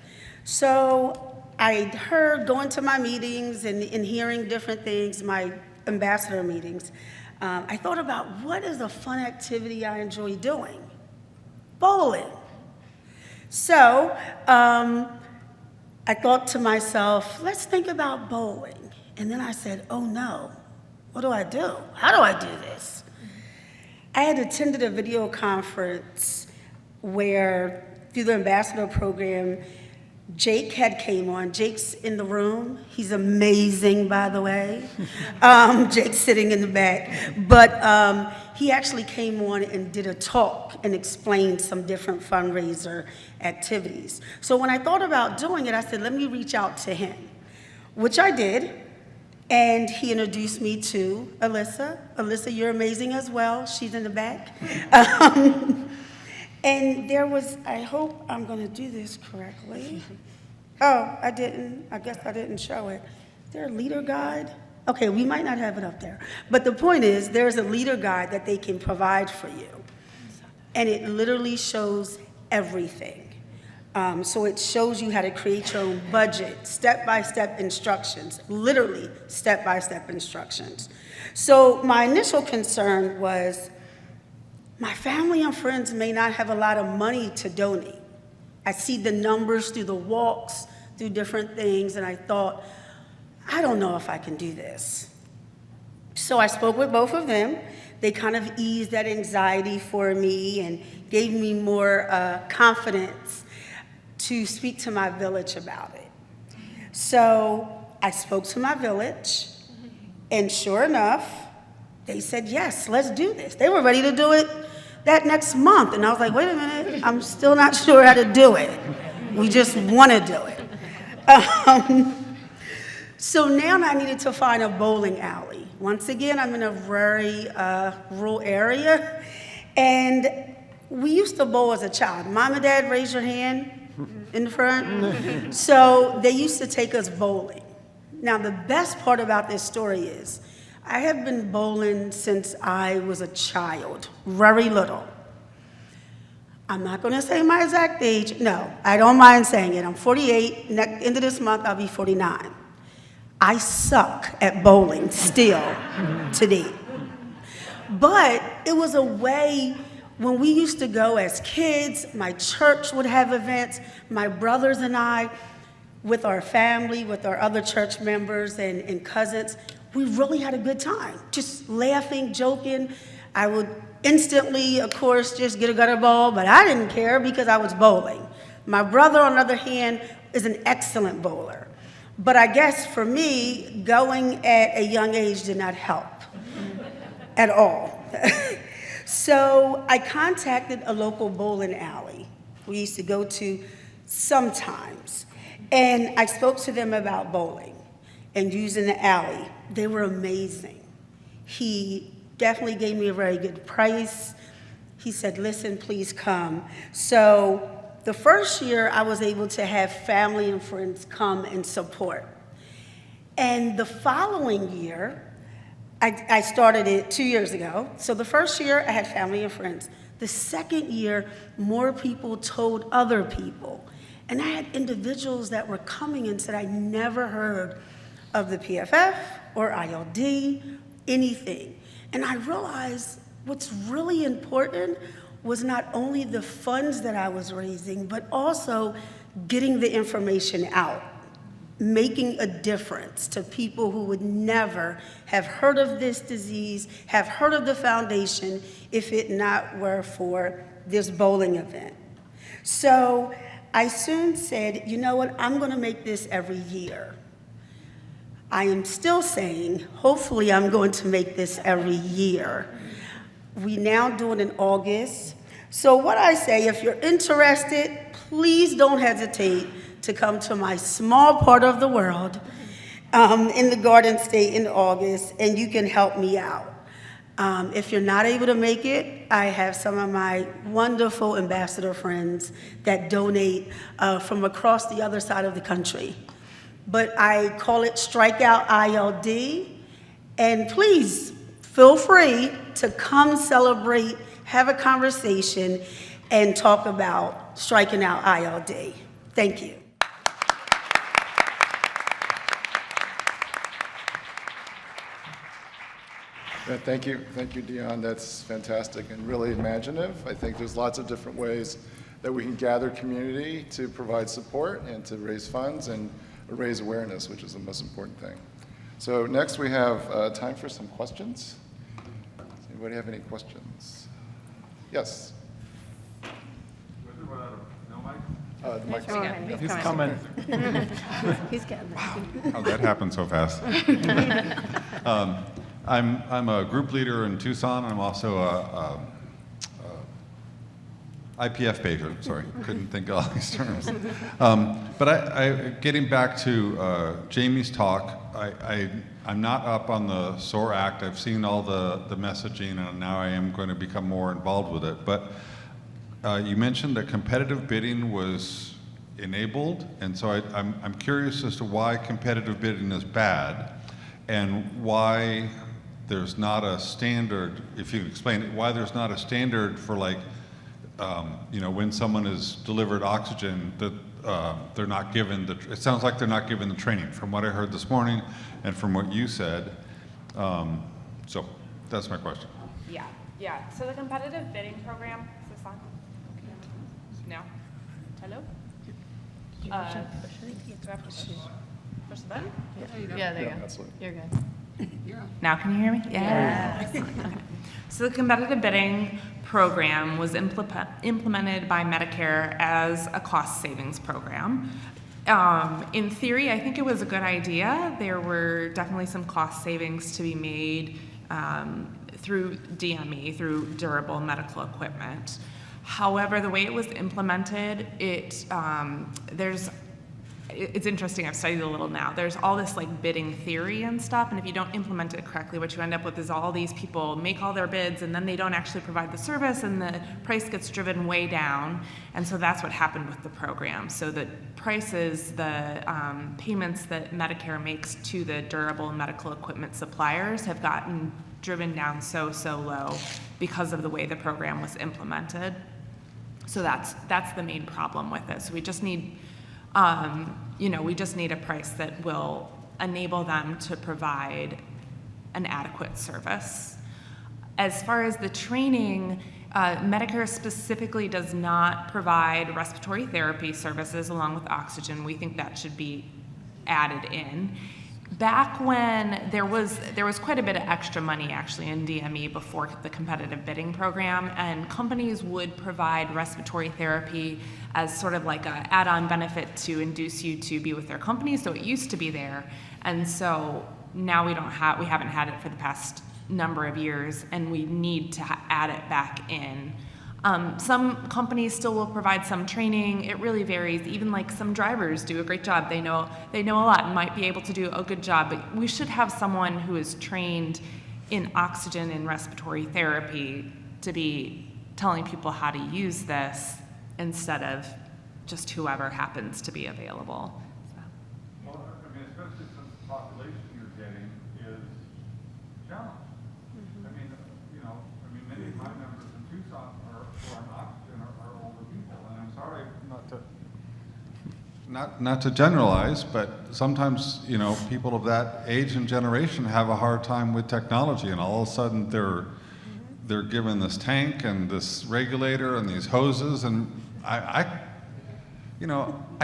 So I heard going to my meetings and hearing different things, my ambassador meetings, I thought about what is a fun activity I enjoy doing? Bowling. So I thought to myself, let's think about bowling. And then I said, oh no, what do I do? How do I do this? I had attended a video conference where, through the ambassador program, Jake had came on. Jake's in the room. He's amazing, by the way. Jake's sitting in the back. But he actually came on and did a talk and explained some different fundraiser activities. So when I thought about doing it, I said, let me reach out to him, which I did. And he introduced me to Alyssa. Alyssa, you're amazing as well. She's in the back. And there was, I hope I'm going to do this correctly. Oh, I didn't. I guess I didn't show it. Is there a leader guide? Okay, we might not have it up there. But the point is, there's a leader guide that they can provide for you. And it literally shows everything. So it shows you how to create your own budget, step-by-step instructions, literally step-by-step instructions. So my initial concern was, my family and friends may not have a lot of money to donate. I see the numbers through the walks, through different things, and I thought, I don't know if I can do this. So I spoke with both of them. They kind of eased that anxiety for me and gave me more confidence to speak to my village about it. So I spoke to my village, and sure enough, they said, yes, let's do this. They were ready to do it that next month. And I was like, wait a minute, I'm still not sure how to do it. We just want to do it. So now I needed to find a bowling alley. Once again, I'm in a very rural area. And we used to bowl as a child. Mom and Dad, raise your hand in the front. So they used to take us bowling. Now, the best part about this story is, I have been bowling since I was a child, very little. I'm not going to say my exact age. No, I don't mind saying it. I'm 48. End of this month, I'll be 49. I suck at bowling still today. But it was a way, when we used to go as kids, my church would have events, my brothers and I, with our family, with our other church members and cousins, we really had a good time, just laughing, joking. I would instantly, of course, just get a gutter ball, but I didn't care because I was bowling. My brother, on the other hand, is an excellent bowler. But I guess for me, going at a young age did not help at all. So I contacted a local bowling alley we used to go to sometimes, and I spoke to them about bowling and using the alley. They were amazing. He definitely gave me a very good price. He said, listen, please come. So the first year, I was able to have family and friends come and support. And the following year, I started it 2 years ago. So the first year, I had family and friends. The second year, more people told other people. And I had individuals that were coming and said, I never heard of the PFF or ILD, anything. And I realized what's really important was not only the funds that I was raising, but also getting the information out, making a difference to people who would never have heard of this disease, have heard of the foundation, if it not were for this bowling event. So I soon said, you know what, I'm gonna make this every year. I am still saying, hopefully I'm going to make this every year. We now do it in August. So what I say, if you're interested, please don't hesitate to come to my small part of the world in the Garden State in August, and you can help me out. If you're not able to make it, I have some of my wonderful ambassador friends that donate from across the other side of the country. But I call it Strikeout ILD, and please feel free to come celebrate, have a conversation, and talk about striking out ILD. Thank you. Yeah, thank you, Dion. That's fantastic and really imaginative. I think there's lots of different ways that we can gather community to provide support and to raise funds and raise awareness, which is the most important thing. So next we have time for some questions. Does anybody have any questions? Yes. The microphone. He's coming. He's getting there. How'd that happen so fast? I'm a group leader in Tucson. I'm also a IPF patient. Sorry, couldn't think of all these terms. But getting back to Jamie's talk, I'm not up on the SOAR Act. I've seen all the messaging, and now I am going to become more involved with it. But you mentioned that competitive bidding was enabled, and so I'm curious as to why competitive bidding is bad, and why there's not a standard, if you could explain it, why there's not a standard for, like, when someone is delivered oxygen, that they're not given it sounds like they're not given the training from what I heard this morning and from what you said. So that's my question. Yeah. So the competitive bidding program, is this on? No? Hello? Do I have to push the button? Yeah, there you go. Absolutely. You're good. Now can you hear me? Yeah. Okay. So the competitive bidding program was implemented by Medicare as a cost savings program. In theory, I think it was a good idea. There were definitely some cost savings to be made through DME, through durable medical equipment. However, the way it was implemented, it's interesting. I've studied a little now. There's all this like bidding theory and stuff, and if you don't implement it correctly, what you end up with is all these people make all their bids, and then they don't actually provide the service, and the price gets driven way down. And so that's what happened with the program. So the prices, the payments that Medicare makes to the durable medical equipment suppliers have gotten driven down so low because of the way the program was implemented. So that's the main problem with it. So we just need we just need a price that will enable them to provide an adequate service. As far as the training, Medicare specifically does not provide respiratory therapy services along with oxygen. We think that should be added in. Back when there was quite a bit of extra money actually in DME before the competitive bidding program, and companies would provide respiratory therapy as sort of like an add-on benefit to induce you to be with their company. So it used to be there, and so now we haven't had it for the past number of years, and we need to add it back in. Some companies still will provide some training. It really varies. Even like some drivers do a great job. They know a lot and might be able to do a good job, but we should have someone who is trained in oxygen and respiratory therapy to be telling people how to use this instead of just whoever happens to be available. Well, I mean, especially since the population you're getting is challenge. I mean, many of my members in Tucson who are on oxygen are older people, and I'm sorry not to generalize, but sometimes, people of that age and generation have a hard time with technology, and all of a sudden they're given this tank and this regulator and these hoses, and I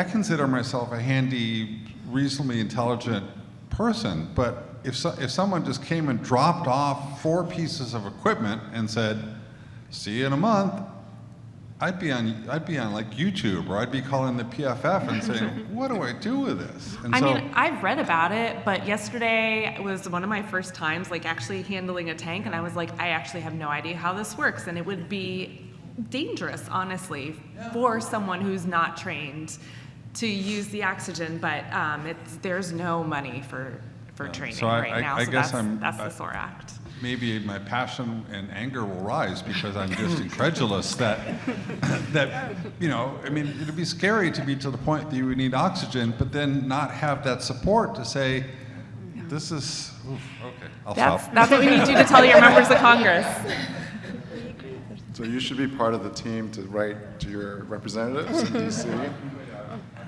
consider myself a handy, reasonably intelligent person, but if someone just came and dropped off 4 pieces of equipment and said, "See you in a month," I'd be on like YouTube, or I'd be calling the PFF and saying, "What do I do with this?" And I've read about it, but yesterday was one of my first times like actually handling a tank, and I was like, I actually have no idea how this works, and it would be dangerous, honestly, for someone who's not trained to use the oxygen, but there's no money for training right now, so that's the SOAR Act. Maybe my passion and anger will rise because I'm just incredulous that it'd be scary to be to the point that you would need oxygen, but then not have that support to say, this is, okay, I'll stop. That's what we need you to tell your members of Congress. So you should be part of the team to write to your representatives in DC.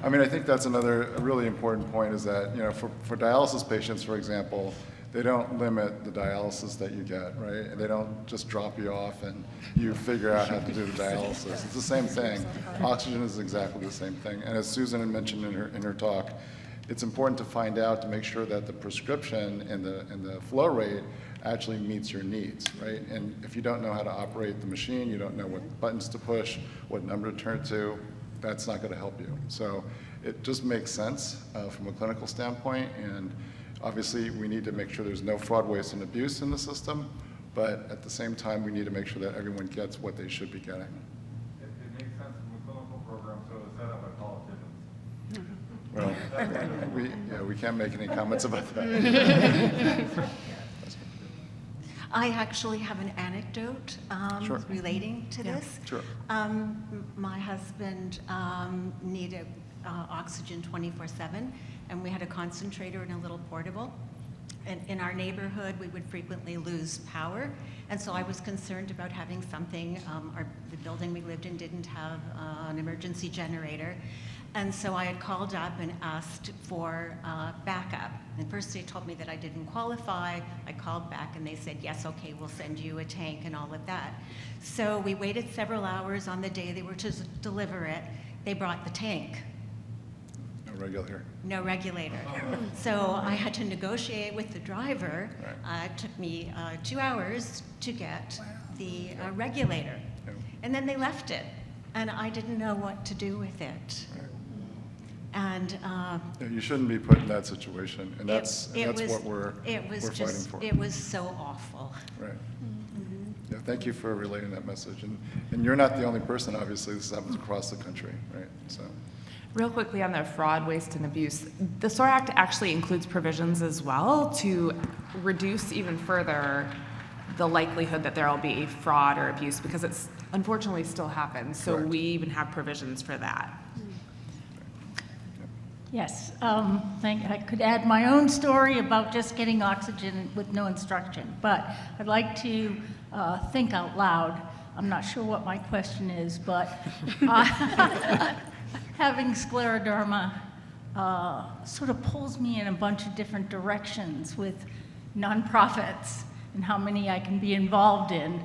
I think that's another really important point is that, for dialysis patients, for example, they don't limit the dialysis that you get, right? And they don't just drop you off and you figure out how to do the dialysis. It's the same thing. Oxygen is exactly the same thing. And as Susan had mentioned in her talk, it's important to find out to make sure that the prescription and the flow rate actually meets your needs, right? And if you don't know how to operate the machine, you don't know what buttons to push, what number to turn to, that's not going to help you. So it just makes sense from a clinical standpoint, and obviously we need to make sure there's no fraud, waste, and abuse in the system, but at the same time we need to make sure that everyone gets what they should be getting. It makes sense from a clinical program, so it's set up by politicians. Well, we can't make any comments about that. I actually have an anecdote Sure. relating to this. Sure. My husband needed oxygen 24/7, and we had a concentrator and a little portable. And in our neighborhood, we would frequently lose power, and so I was concerned about having something. The building we lived in didn't have an emergency generator. And so I had called up and asked for backup. And first they told me that I didn't qualify. I called back and they said, yes, okay, we'll send you a tank and all of that. So we waited several hours. On the day they were to deliver it, they brought the tank. No regulator. No regulator. So I had to negotiate with the driver. It took me 2 hours to get the regulator. And then they left it. And I didn't know what to do with it. And you shouldn't be put in that situation, and that's what we're fighting for. It was so awful. Right. Yeah, thank you for relaying that message. And you're not the only person, obviously. This happens across the country, right? So. Real quickly on the fraud, waste, and abuse, the SOAR Act actually includes provisions as well to reduce even further the likelihood that there will be fraud or abuse, because it's unfortunately still happens. So Correct. we even have provisions for that. Yes, I could add my own story about just getting oxygen with no instruction, but I'd like to think out loud. I'm not sure what my question is, but having scleroderma sort of pulls me in a bunch of different directions with nonprofits and how many I can be involved in.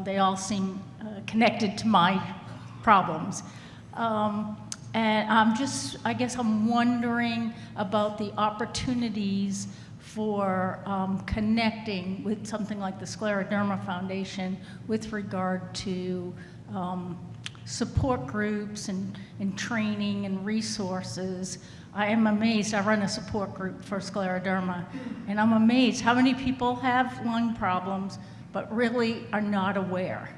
They all seem connected to my problems. And I guess I'm wondering about the opportunities for connecting with something like the Scleroderma Foundation with regard to support groups and training and resources. I am amazed. I run a support group for scleroderma, and I'm amazed how many people have lung problems but really are not aware.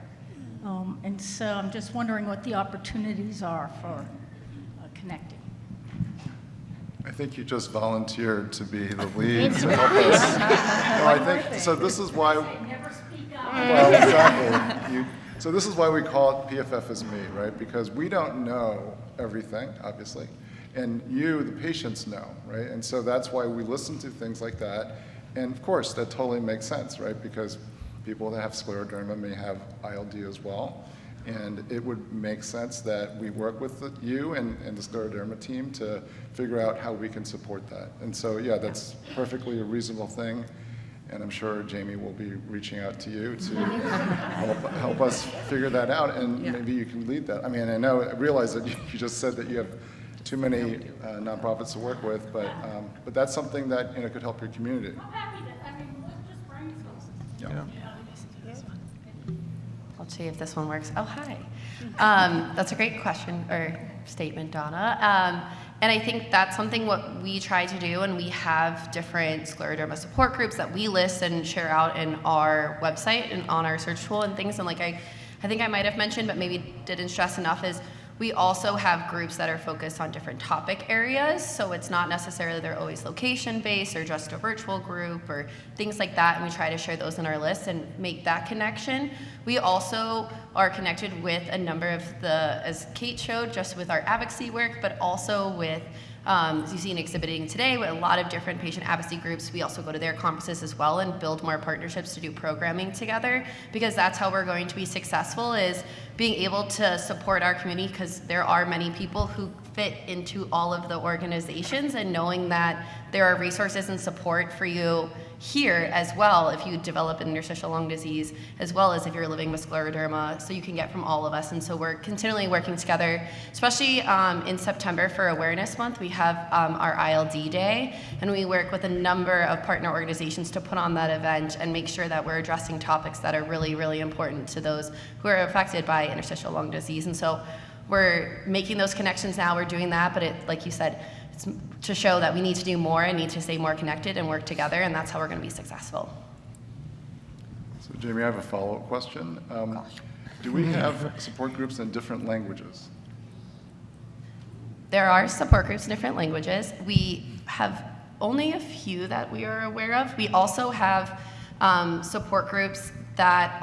And so I'm just wondering what the opportunities are for connecting. I think you just volunteered to be the lead to help us. No, I think, so this is why. Never speak up. Well, exactly. So this is why we call it PFF is me, right? Because we don't know everything, obviously, and you, the patients, know, right? And so that's why we listen to things like that, And of course, that totally makes sense, right? Because people that have scleroderma may have ILD as well. And it would make sense that we work with you and the scleroderma team to figure out how we can support that. And so, yeah, that's perfectly a reasonable thing. And I'm sure Jamie will be reaching out to you to help us figure that out. And maybe you can lead that. I mean, I realize that you just said that you have too many nonprofits to work with, but that's something that could help your community. I'm happy to, just brainstorm. I'll see if this one works. Oh, hi. That's a great question or statement, Donna. And I think that's something what we try to do, and we have different scleroderma support groups that we list and share out in our website and on our search tool and things. And like I think I might have mentioned, but maybe didn't stress enough, is we also have groups that are focused on different topic areas. So it's not necessarily they're always location-based or just a virtual group or things like that. And we try to share those in our list and make that connection. We also are connected with a number of as Kate showed, just with our advocacy work, but also with, as you see in exhibiting today, with a lot of different patient advocacy groups. We also go to their conferences as well and build more partnerships to do programming together, because that's how we're going to be successful, is being able to support our community, because there are many people who fit into all of the organizations, and knowing that there are resources and support for you here as well if you develop an interstitial lung disease, as well as if you're living with scleroderma, so you can get from all of us. And so we're continually working together, especially in September for Awareness Month. We have our ILD Day, and we work with a number of partner organizations to put on that event and make sure that we're addressing topics that are really, really important to those who are affected by interstitial lung disease. And so we're making those connections now, we're doing that, but like you said, it's to show that we need to do more and need to stay more connected and work together, and that's how we're going to be successful. So Jamie, I have a follow-up question. Do we have support groups in different languages? There are support groups in different languages. We have only a few that we are aware of. We also have support groups that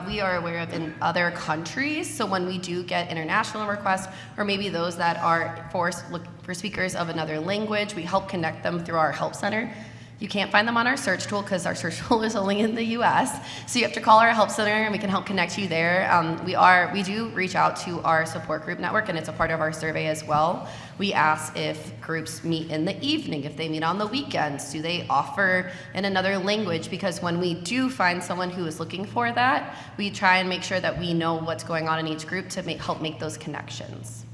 we are aware of in other countries. So when we do get international requests, or maybe those that are for speakers of another language, we help connect them through our help center. You can't find them on our search tool because our search tool is only in the US. So you have to call our help center and we can help connect you there. We do reach out to our support group network, and it's a part of our survey as well. We ask if groups meet in the evening, if they meet on the weekends, do they offer in another language? Because when we do find someone who is looking for that, we try and make sure that we know what's going on in each group to help make those connections.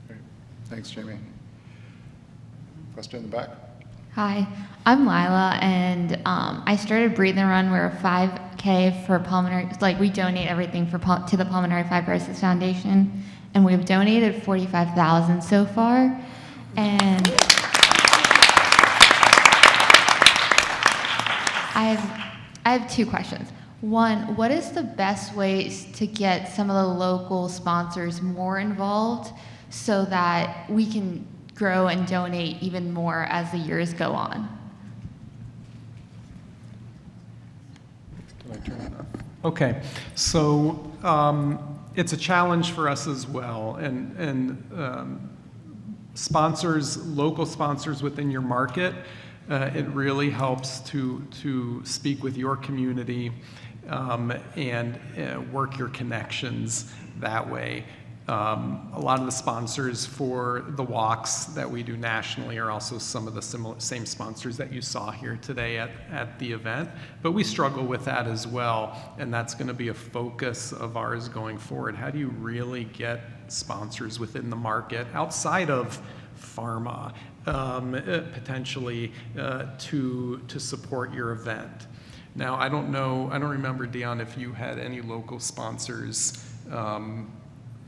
Great. Thanks, Jamie. Question in the back? Hi, I'm Lila, and I started Breathe and Run. We're a 5K for pulmonary, we donate everything to the Pulmonary Fibrosis Foundation, and we've donated $45,000 so far. And I have two questions. One, what is the best ways to get some of the local sponsors more involved so that we can grow and donate even more as the years go on? Can I turn it off? Okay, so it's a challenge for us as well, and sponsors, local sponsors within your market, it really helps to speak with your community and work your connections that way. A lot of the sponsors for the walks that we do nationally are also some of the same sponsors that you saw here today at the event, but we struggle with that as well, and that's going to be a focus of ours going forward. How do you really get sponsors within the market outside of pharma, potentially to support your event? Now, I don't remember, Dion, if you had any local sponsors,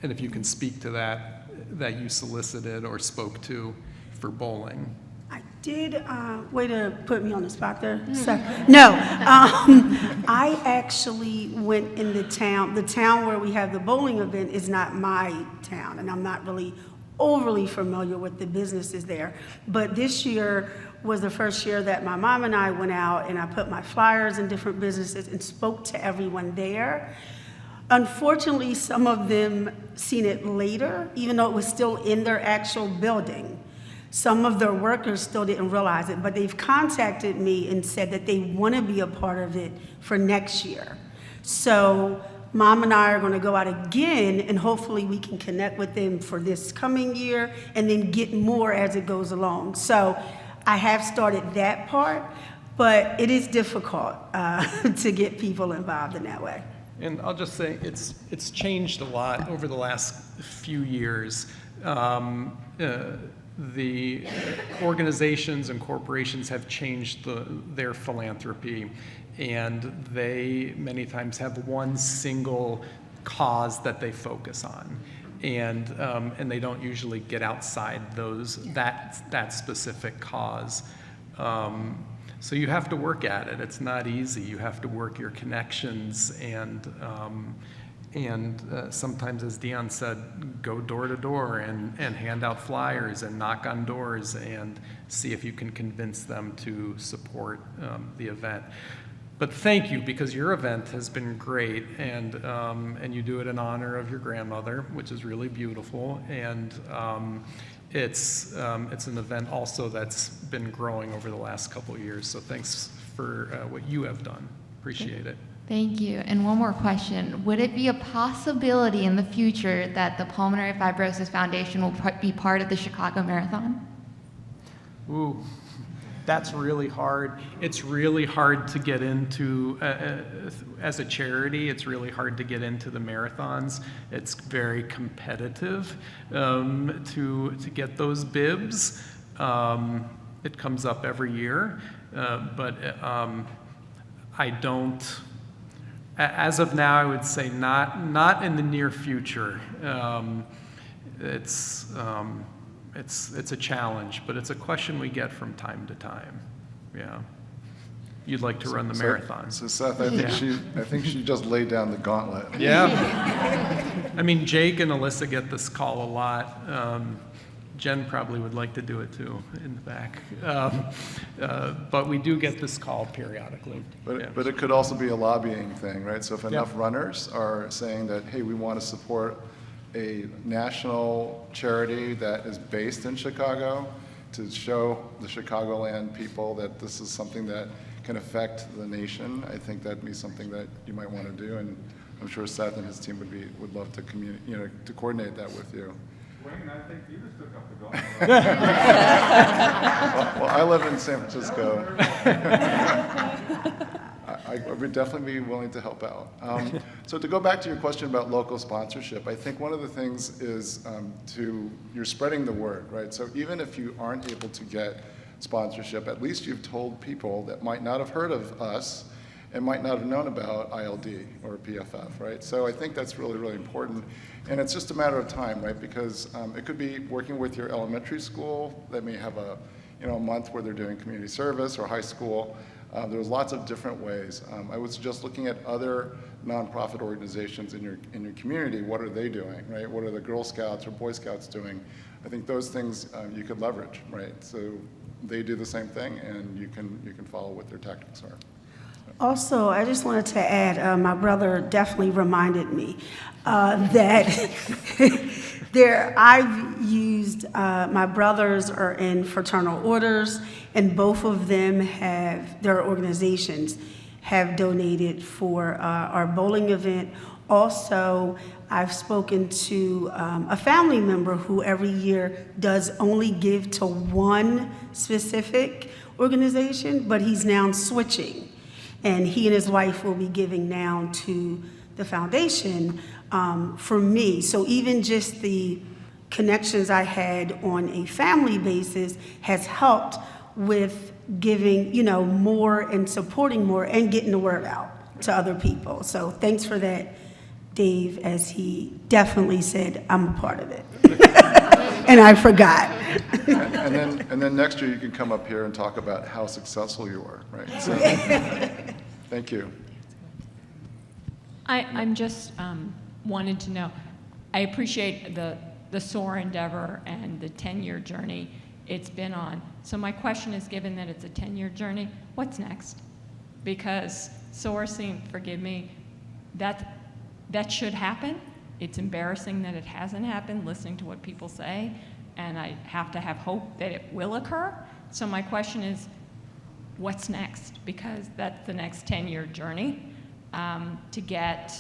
and if you can speak to that you solicited or spoke to for bowling. I did, way to put me on the spot there. So, no, I actually went in the town where we have the bowling event is not my town, and I'm not really overly familiar with the businesses there. But this year was the first year that my mom and I went out, and I put my flyers in different businesses and spoke to everyone there. Unfortunately, some of them seen it later, even though it was still in their actual building. Some of their workers still didn't realize it, but they've contacted me and said that they want to be a part of it for next year. So Mom and I are going to go out again, and hopefully we can connect with them for this coming year and then get more as it goes along. So I have started that part, but it is difficult to get people involved in that way. And I'll just say it's changed a lot over the last few years. The organizations and corporations have changed their philanthropy, and they many times have one single cause that they focus on, and they don't usually get outside that specific cause. So you have to work at it. It's not easy. You have to work your connections and sometimes, as Dion said, go door to door and hand out flyers and knock on doors and see if you can convince them to support the event. But thank you, because your event has been great, and you do it in honor of your grandmother, which is really beautiful, and it's an event also that's been growing over the last couple of years. So thanks for what you have done. Appreciate it. Thank you. And one more question. Would it be a possibility in the future that the Pulmonary Fibrosis Foundation will be part of the Chicago Marathon? Ooh, that's really hard. It's really hard to get into, as a charity, it's really hard to get into the marathons. It's very competitive to get those bibs. It comes up every year, but I don't, as of now, I would say not in the near future. It's a challenge, but it's a question we get from time to time. Yeah. You'd like to run the marathon. So Seth, I think she just laid down the gauntlet. Yeah. I mean, Jake and Alyssa get this call a lot. Jen probably would like to do it too in the back. But we do get this call periodically. But it could also be a lobbying thing, right? So if enough runners are saying that, hey, we want to support a national charity that is based in Chicago to show the Chicagoland people that this is something that can affect the nation, I think that'd be something that you might want to do, and I'm sure Seth and his team would love to to coordinate that with you. Wayne, I think you just took up the gauntlet. Well, I live in San Francisco. I would definitely be willing to help out. So to go back to your question about local sponsorship, I think one of the things is you're spreading the word, right? So even if you aren't able to get sponsorship, at least you've told people that might not have heard of us and might not have known about ILD or PFF, right? So I think that's really, really important. And it's just a matter of time, right? Because it could be working with your elementary school that may have a month where they're doing community service, or high school. There's lots of different ways. I was just looking at other nonprofit organizations in your community. What are they doing, right? What are the Girl Scouts or Boy Scouts doing? I think those things you could leverage, right? So they do the same thing, and you can follow what their tactics are. Also, I just wanted to add, my brother definitely reminded me that I've used, my brothers are in fraternal orders, and both of them their organizations have donated for our bowling event. Also, I've spoken to a family member who every year does only give to one specific organization, but he's now switching. And he and his wife will be giving now to the foundation for me. So even just the connections I had on a family basis has helped with giving, more and supporting more and getting the word out to other people. So thanks for that, Dave, as he definitely said, I'm a part of it. And I forgot. and then next year you can come up here and talk about how successful you were, right? So, thank you. I'm just wanted to know, I appreciate the SOAR endeavor and the 10-year journey it's been on. So my question is, given that it's a 10-year journey, what's next? Because SOAR forgive me, that should happen. It's embarrassing that it hasn't happened, listening to what people say, and I have to have hope that it will occur. So my question is, what's next? Because that's the next 10-year journey to get,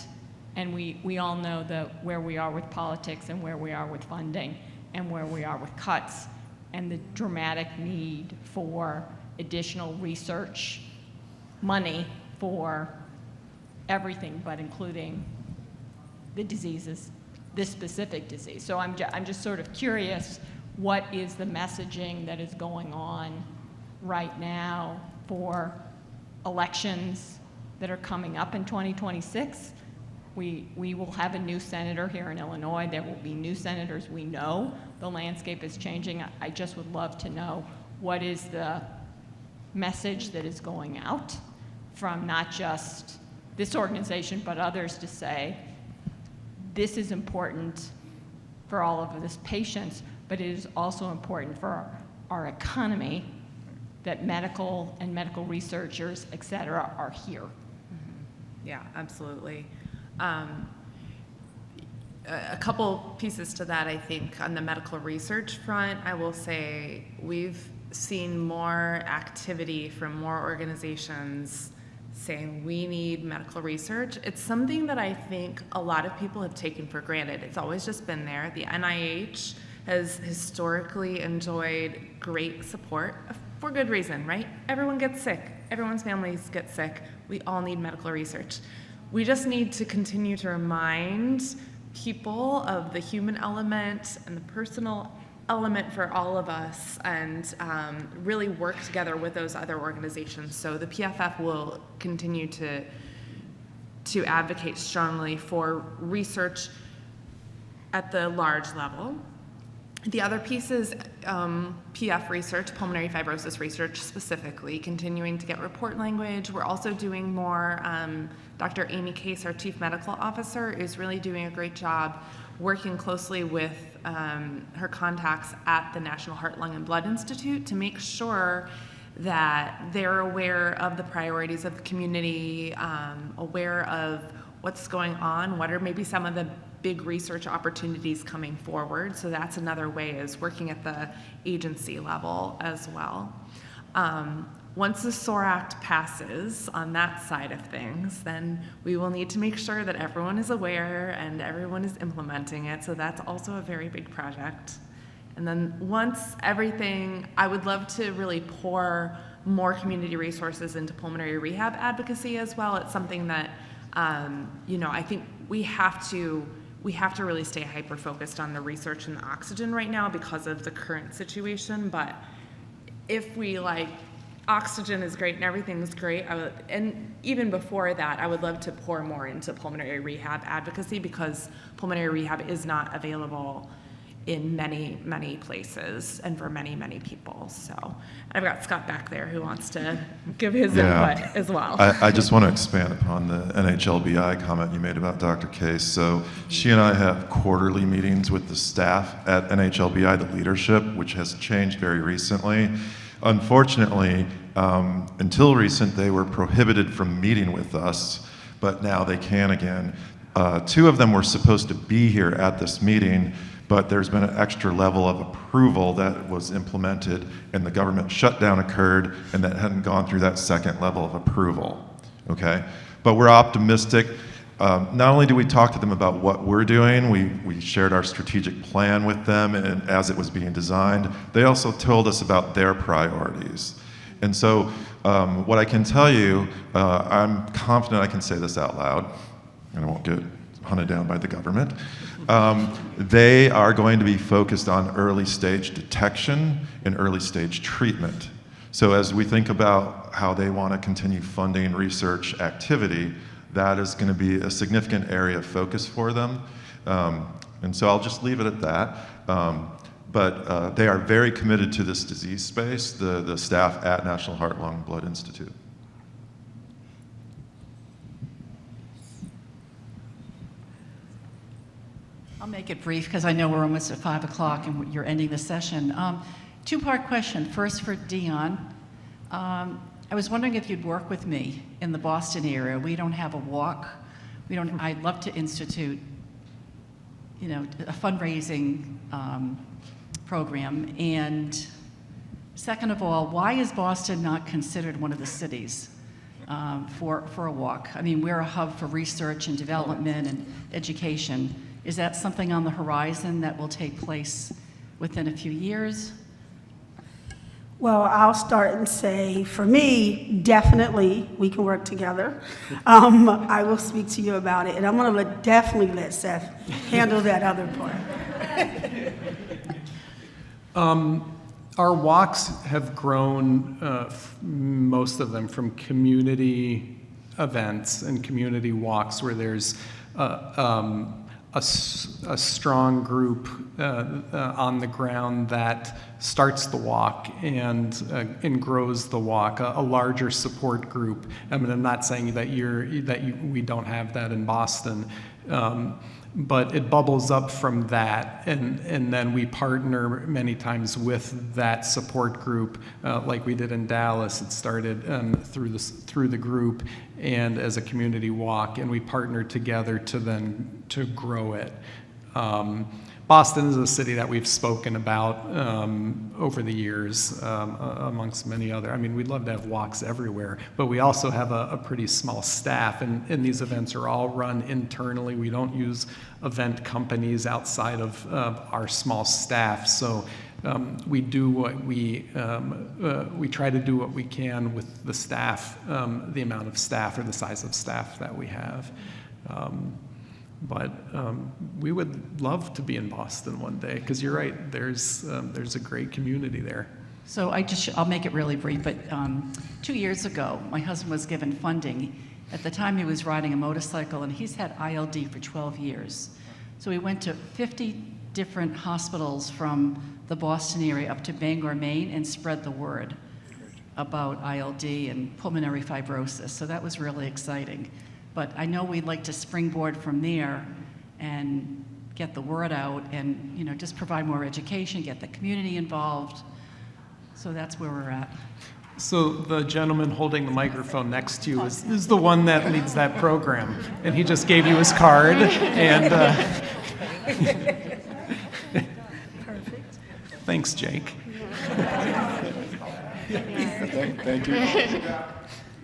and we all know where we are with politics and where we are with funding and where we are with cuts and the dramatic need for additional research money for everything, but including the diseases, this specific disease. So I'm just sort of curious, what is the messaging that is going on right now for elections that are coming up in 2026? We will have a new senator here in Illinois. There will be new senators. We know the landscape is changing. I just would love to know, what is the message that is going out from not just this organization, but others, to say, this is important for all of us patients, but it is also important for our economy, that medical and medical researchers, et cetera, are here. Yeah, absolutely. A couple pieces to that, I think. On the medical research front, I will say we've seen more activity from more organizations saying we need medical research. It's something that I think a lot of people have taken for granted. It's always just been there. The NIH has historically enjoyed great support for good reason, right? Everyone gets sick. Everyone's families get sick. We all need medical research. We just need to continue to remind people of the human element and the personal element for all of us, and really work together with those other organizations. So the PFF will continue to advocate strongly for research at the large level. The other piece is PF research, pulmonary fibrosis research specifically, continuing to get report language. We're also doing more. Dr. Amy Case, our Chief Medical Officer, is really doing a great job working closely with her contacts at the National Heart, Lung, and Blood Institute to make sure that they're aware of the priorities of the community, aware of what's going on, what are maybe some of the big research opportunities coming forward. So that's another way, is working at the agency level as well. Once the SOAR Act passes on that side of things, then we will need to make sure that everyone is aware and everyone is implementing it. So that's also a very big project. And then once everything, I would love to really pour more community resources into pulmonary rehab advocacy as well. It's something that, I think we have to really stay hyper-focused on the research and the oxygen right now because of the current situation. But if we oxygen is great and everything's great, and even before that, I would love to pour more into pulmonary rehab advocacy, because pulmonary rehab is not available in many, many places and for many, many people. So I've got Scott back there who wants to give his input as well. I just want to expand upon the NHLBI comment you made about Dr. Case. So she and I have quarterly meetings with the staff at NHLBI, the leadership, which has changed very recently. Unfortunately, until recent, they were prohibited from meeting with us, but now they can again. Two of them were supposed to be here at this meeting, but there's been an extra level of approval that was implemented, and the government shutdown occurred, and that hadn't gone through that second level of approval, okay? But we're optimistic. Not only do we talk to them about what we're doing, we shared our strategic plan with them and as it was being designed. They also told us about their priorities. And so what I can tell you, I'm confident I can say this out loud, and I won't get hunted down by the government. They are going to be focused on early stage detection and early stage treatment. So as we think about how they want to continue funding research activity, that is going to be a significant area of focus for them. And so I'll just leave it at that. But they are very committed to this disease space, the staff at National Heart, Lung, and Blood Institute. I'll make it brief because I know we're almost at 5 o'clock and you're ending the session. Two-part question. First for Dion. I was wondering if you'd work with me in the Boston area. We don't have a walk. I'd love to institute, a fundraising program? And second of all, why is Boston not considered one of the cities for a walk? I mean, we're a hub for research and development and education. Is that something on the horizon that will take place within a few years? Well, I'll start and say, for me, definitely we can work together. I will speak to you about it, and I'm going to definitely let Seth handle that other part. Our walks have grown, most of them, from community events and community walks where there's a strong group on the ground that starts the walk and grows the walk, a larger support group. I mean, I'm not saying that we don't have that in Boston, but it bubbles up from that, and then we partner many times with that support group, like we did in Dallas. It started through the group and as a community walk, and we partnered together to grow it. Boston is a city that we've spoken about over the years, amongst many other. I mean, we'd love to have walks everywhere, but we also have a pretty small staff, and these events are all run internally. We don't use event companies outside of our small staff. So we do what we try to do what we can with the staff, the amount of staff or the size of staff that we have. But we would love to be in Boston one day, because you're right, there's a great community there. So I'll make it really brief, but 2 years ago, my husband was given funding. At the time, he was riding a motorcycle, and he's had ILD for 12 years. So we went to 50 different hospitals from the Boston area up to Bangor, Maine, and spread the word about ILD and pulmonary fibrosis. So that was really exciting. But I know we'd like to springboard from there and get the word out and, you know, just provide more education, get the community involved. So that's where we're at. So the gentleman holding the microphone next to you is the one that leads that program, and he just gave you his card. And perfect. Thanks, Jake. Thank you. You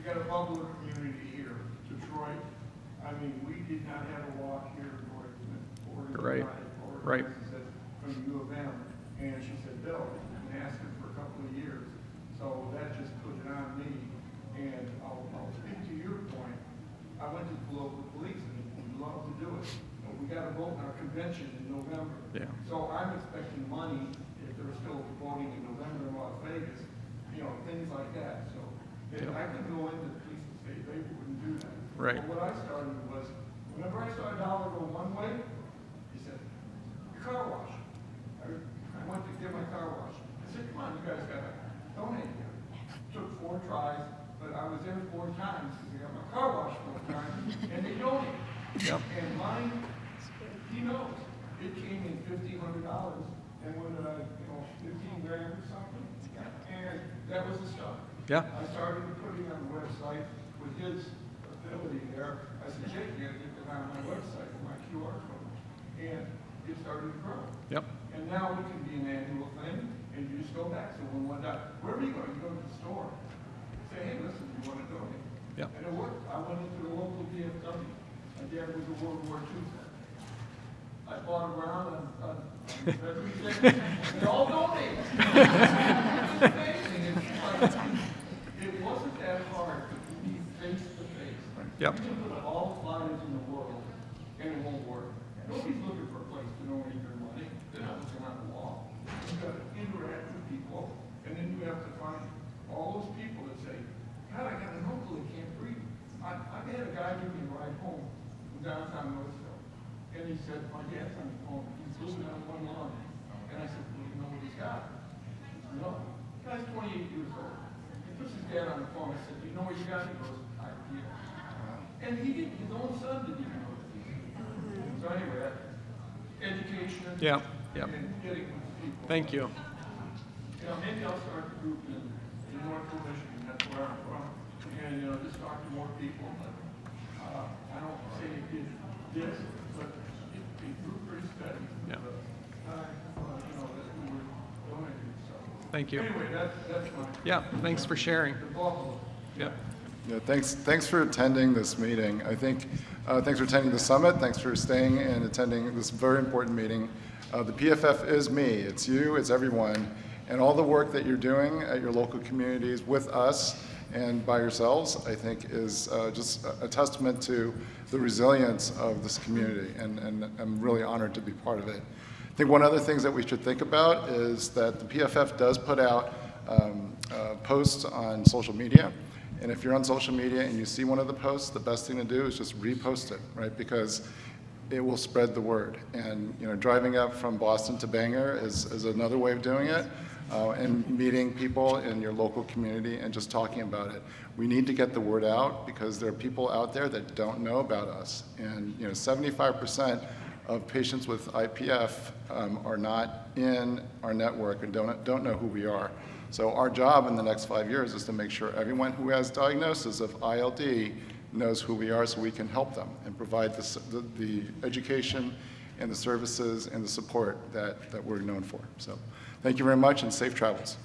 got a bubbler community here, Detroit. I mean, we did not have a walk here Right. From the U of M, and she said, Bill, I've been asking for a couple of years, so that just put it on me. And I'll speak to your point. I went to the local police, and we'd love to do it. But we got to vote in our convention in November. Yeah. So I'm expecting money if they're still voting in November in Las Vegas, you know, things like that. So I could go into the police and say they wouldn't do that. Right. But what I started was, whenever I saw a dollar go one way, he said, your car wash. I went to get my car wash. I said, come on, you guys got to donate here. Took 4 tries, but I was there 4 times because I got my car wash 4 times, and they donated. Yep. And mine, he knows, it came in $1,500, and when 15 grand or something, and that was the start. Yeah. I started putting on the website with his ability there. I said, Jake, you got to get that on my website with my QR code. And it started to grow. Yep. And now it can be an annual thing, and you just go back. So when one day, where are you going? You go to the store. Say, hey, listen, you want to donate? Yep. And it worked. I went into the local DFW. My dad was a World War II vet. I bought around on Veterans Day. They all donated. It's amazing. It wasn't that hard to be face to face. Yep. You can put all the flyers in the world, and it won't work. Nobody's looking for a place to donate their money. They're not looking on the wall. You've got to interact with people, and then you have to find all those people that say, God, I got an uncle that can't breathe. I've had a guy give me a ride home from downtown Northville, and he said, my dad's on the phone. He's living on one lawn. And I said, well, you know what he's got? He said, no. The guy's 28 years old. He puts his dad on the phone. I said, do you know what you got? He goes, I do. And he didn't, his own son didn't even know. So anyway, education and getting with people. Thank you. Maybe I'll start the group in Northville, Michigan. That's where I'm from. And just talk to more people. But I don't say it did this, but it grew pretty steady. Yeah. That we were Thank you. Anyway, that's my. Yeah, thanks for sharing. Yep. Yeah, thanks for attending this meeting. I think, thanks for attending the summit. Thanks for staying and attending this very important meeting. The PFF is me. It's you. It's everyone. And all the work that you're doing at your local communities with us and by yourselves, I think, is just a testament to the resilience of this community. And I'm really honored to be part of it. I think one other thing that we should think about is that the PFF does put out posts on social media. And if you're on social media and you see one of the posts, the best thing to do is just repost it, right? Because it will spread the word. And driving up from Boston to Bangor is another way of doing it. And meeting people in your local community and just talking about it. We need to get the word out because there are people out there that don't know about us. And 75% of patients with IPF are not in our network and don't know who we are. So our job in the next 5 years is to make sure everyone who has diagnosis of ILD knows who we are so we can help them and provide the education and the services and the support that we're known for. So thank you very much and safe travels.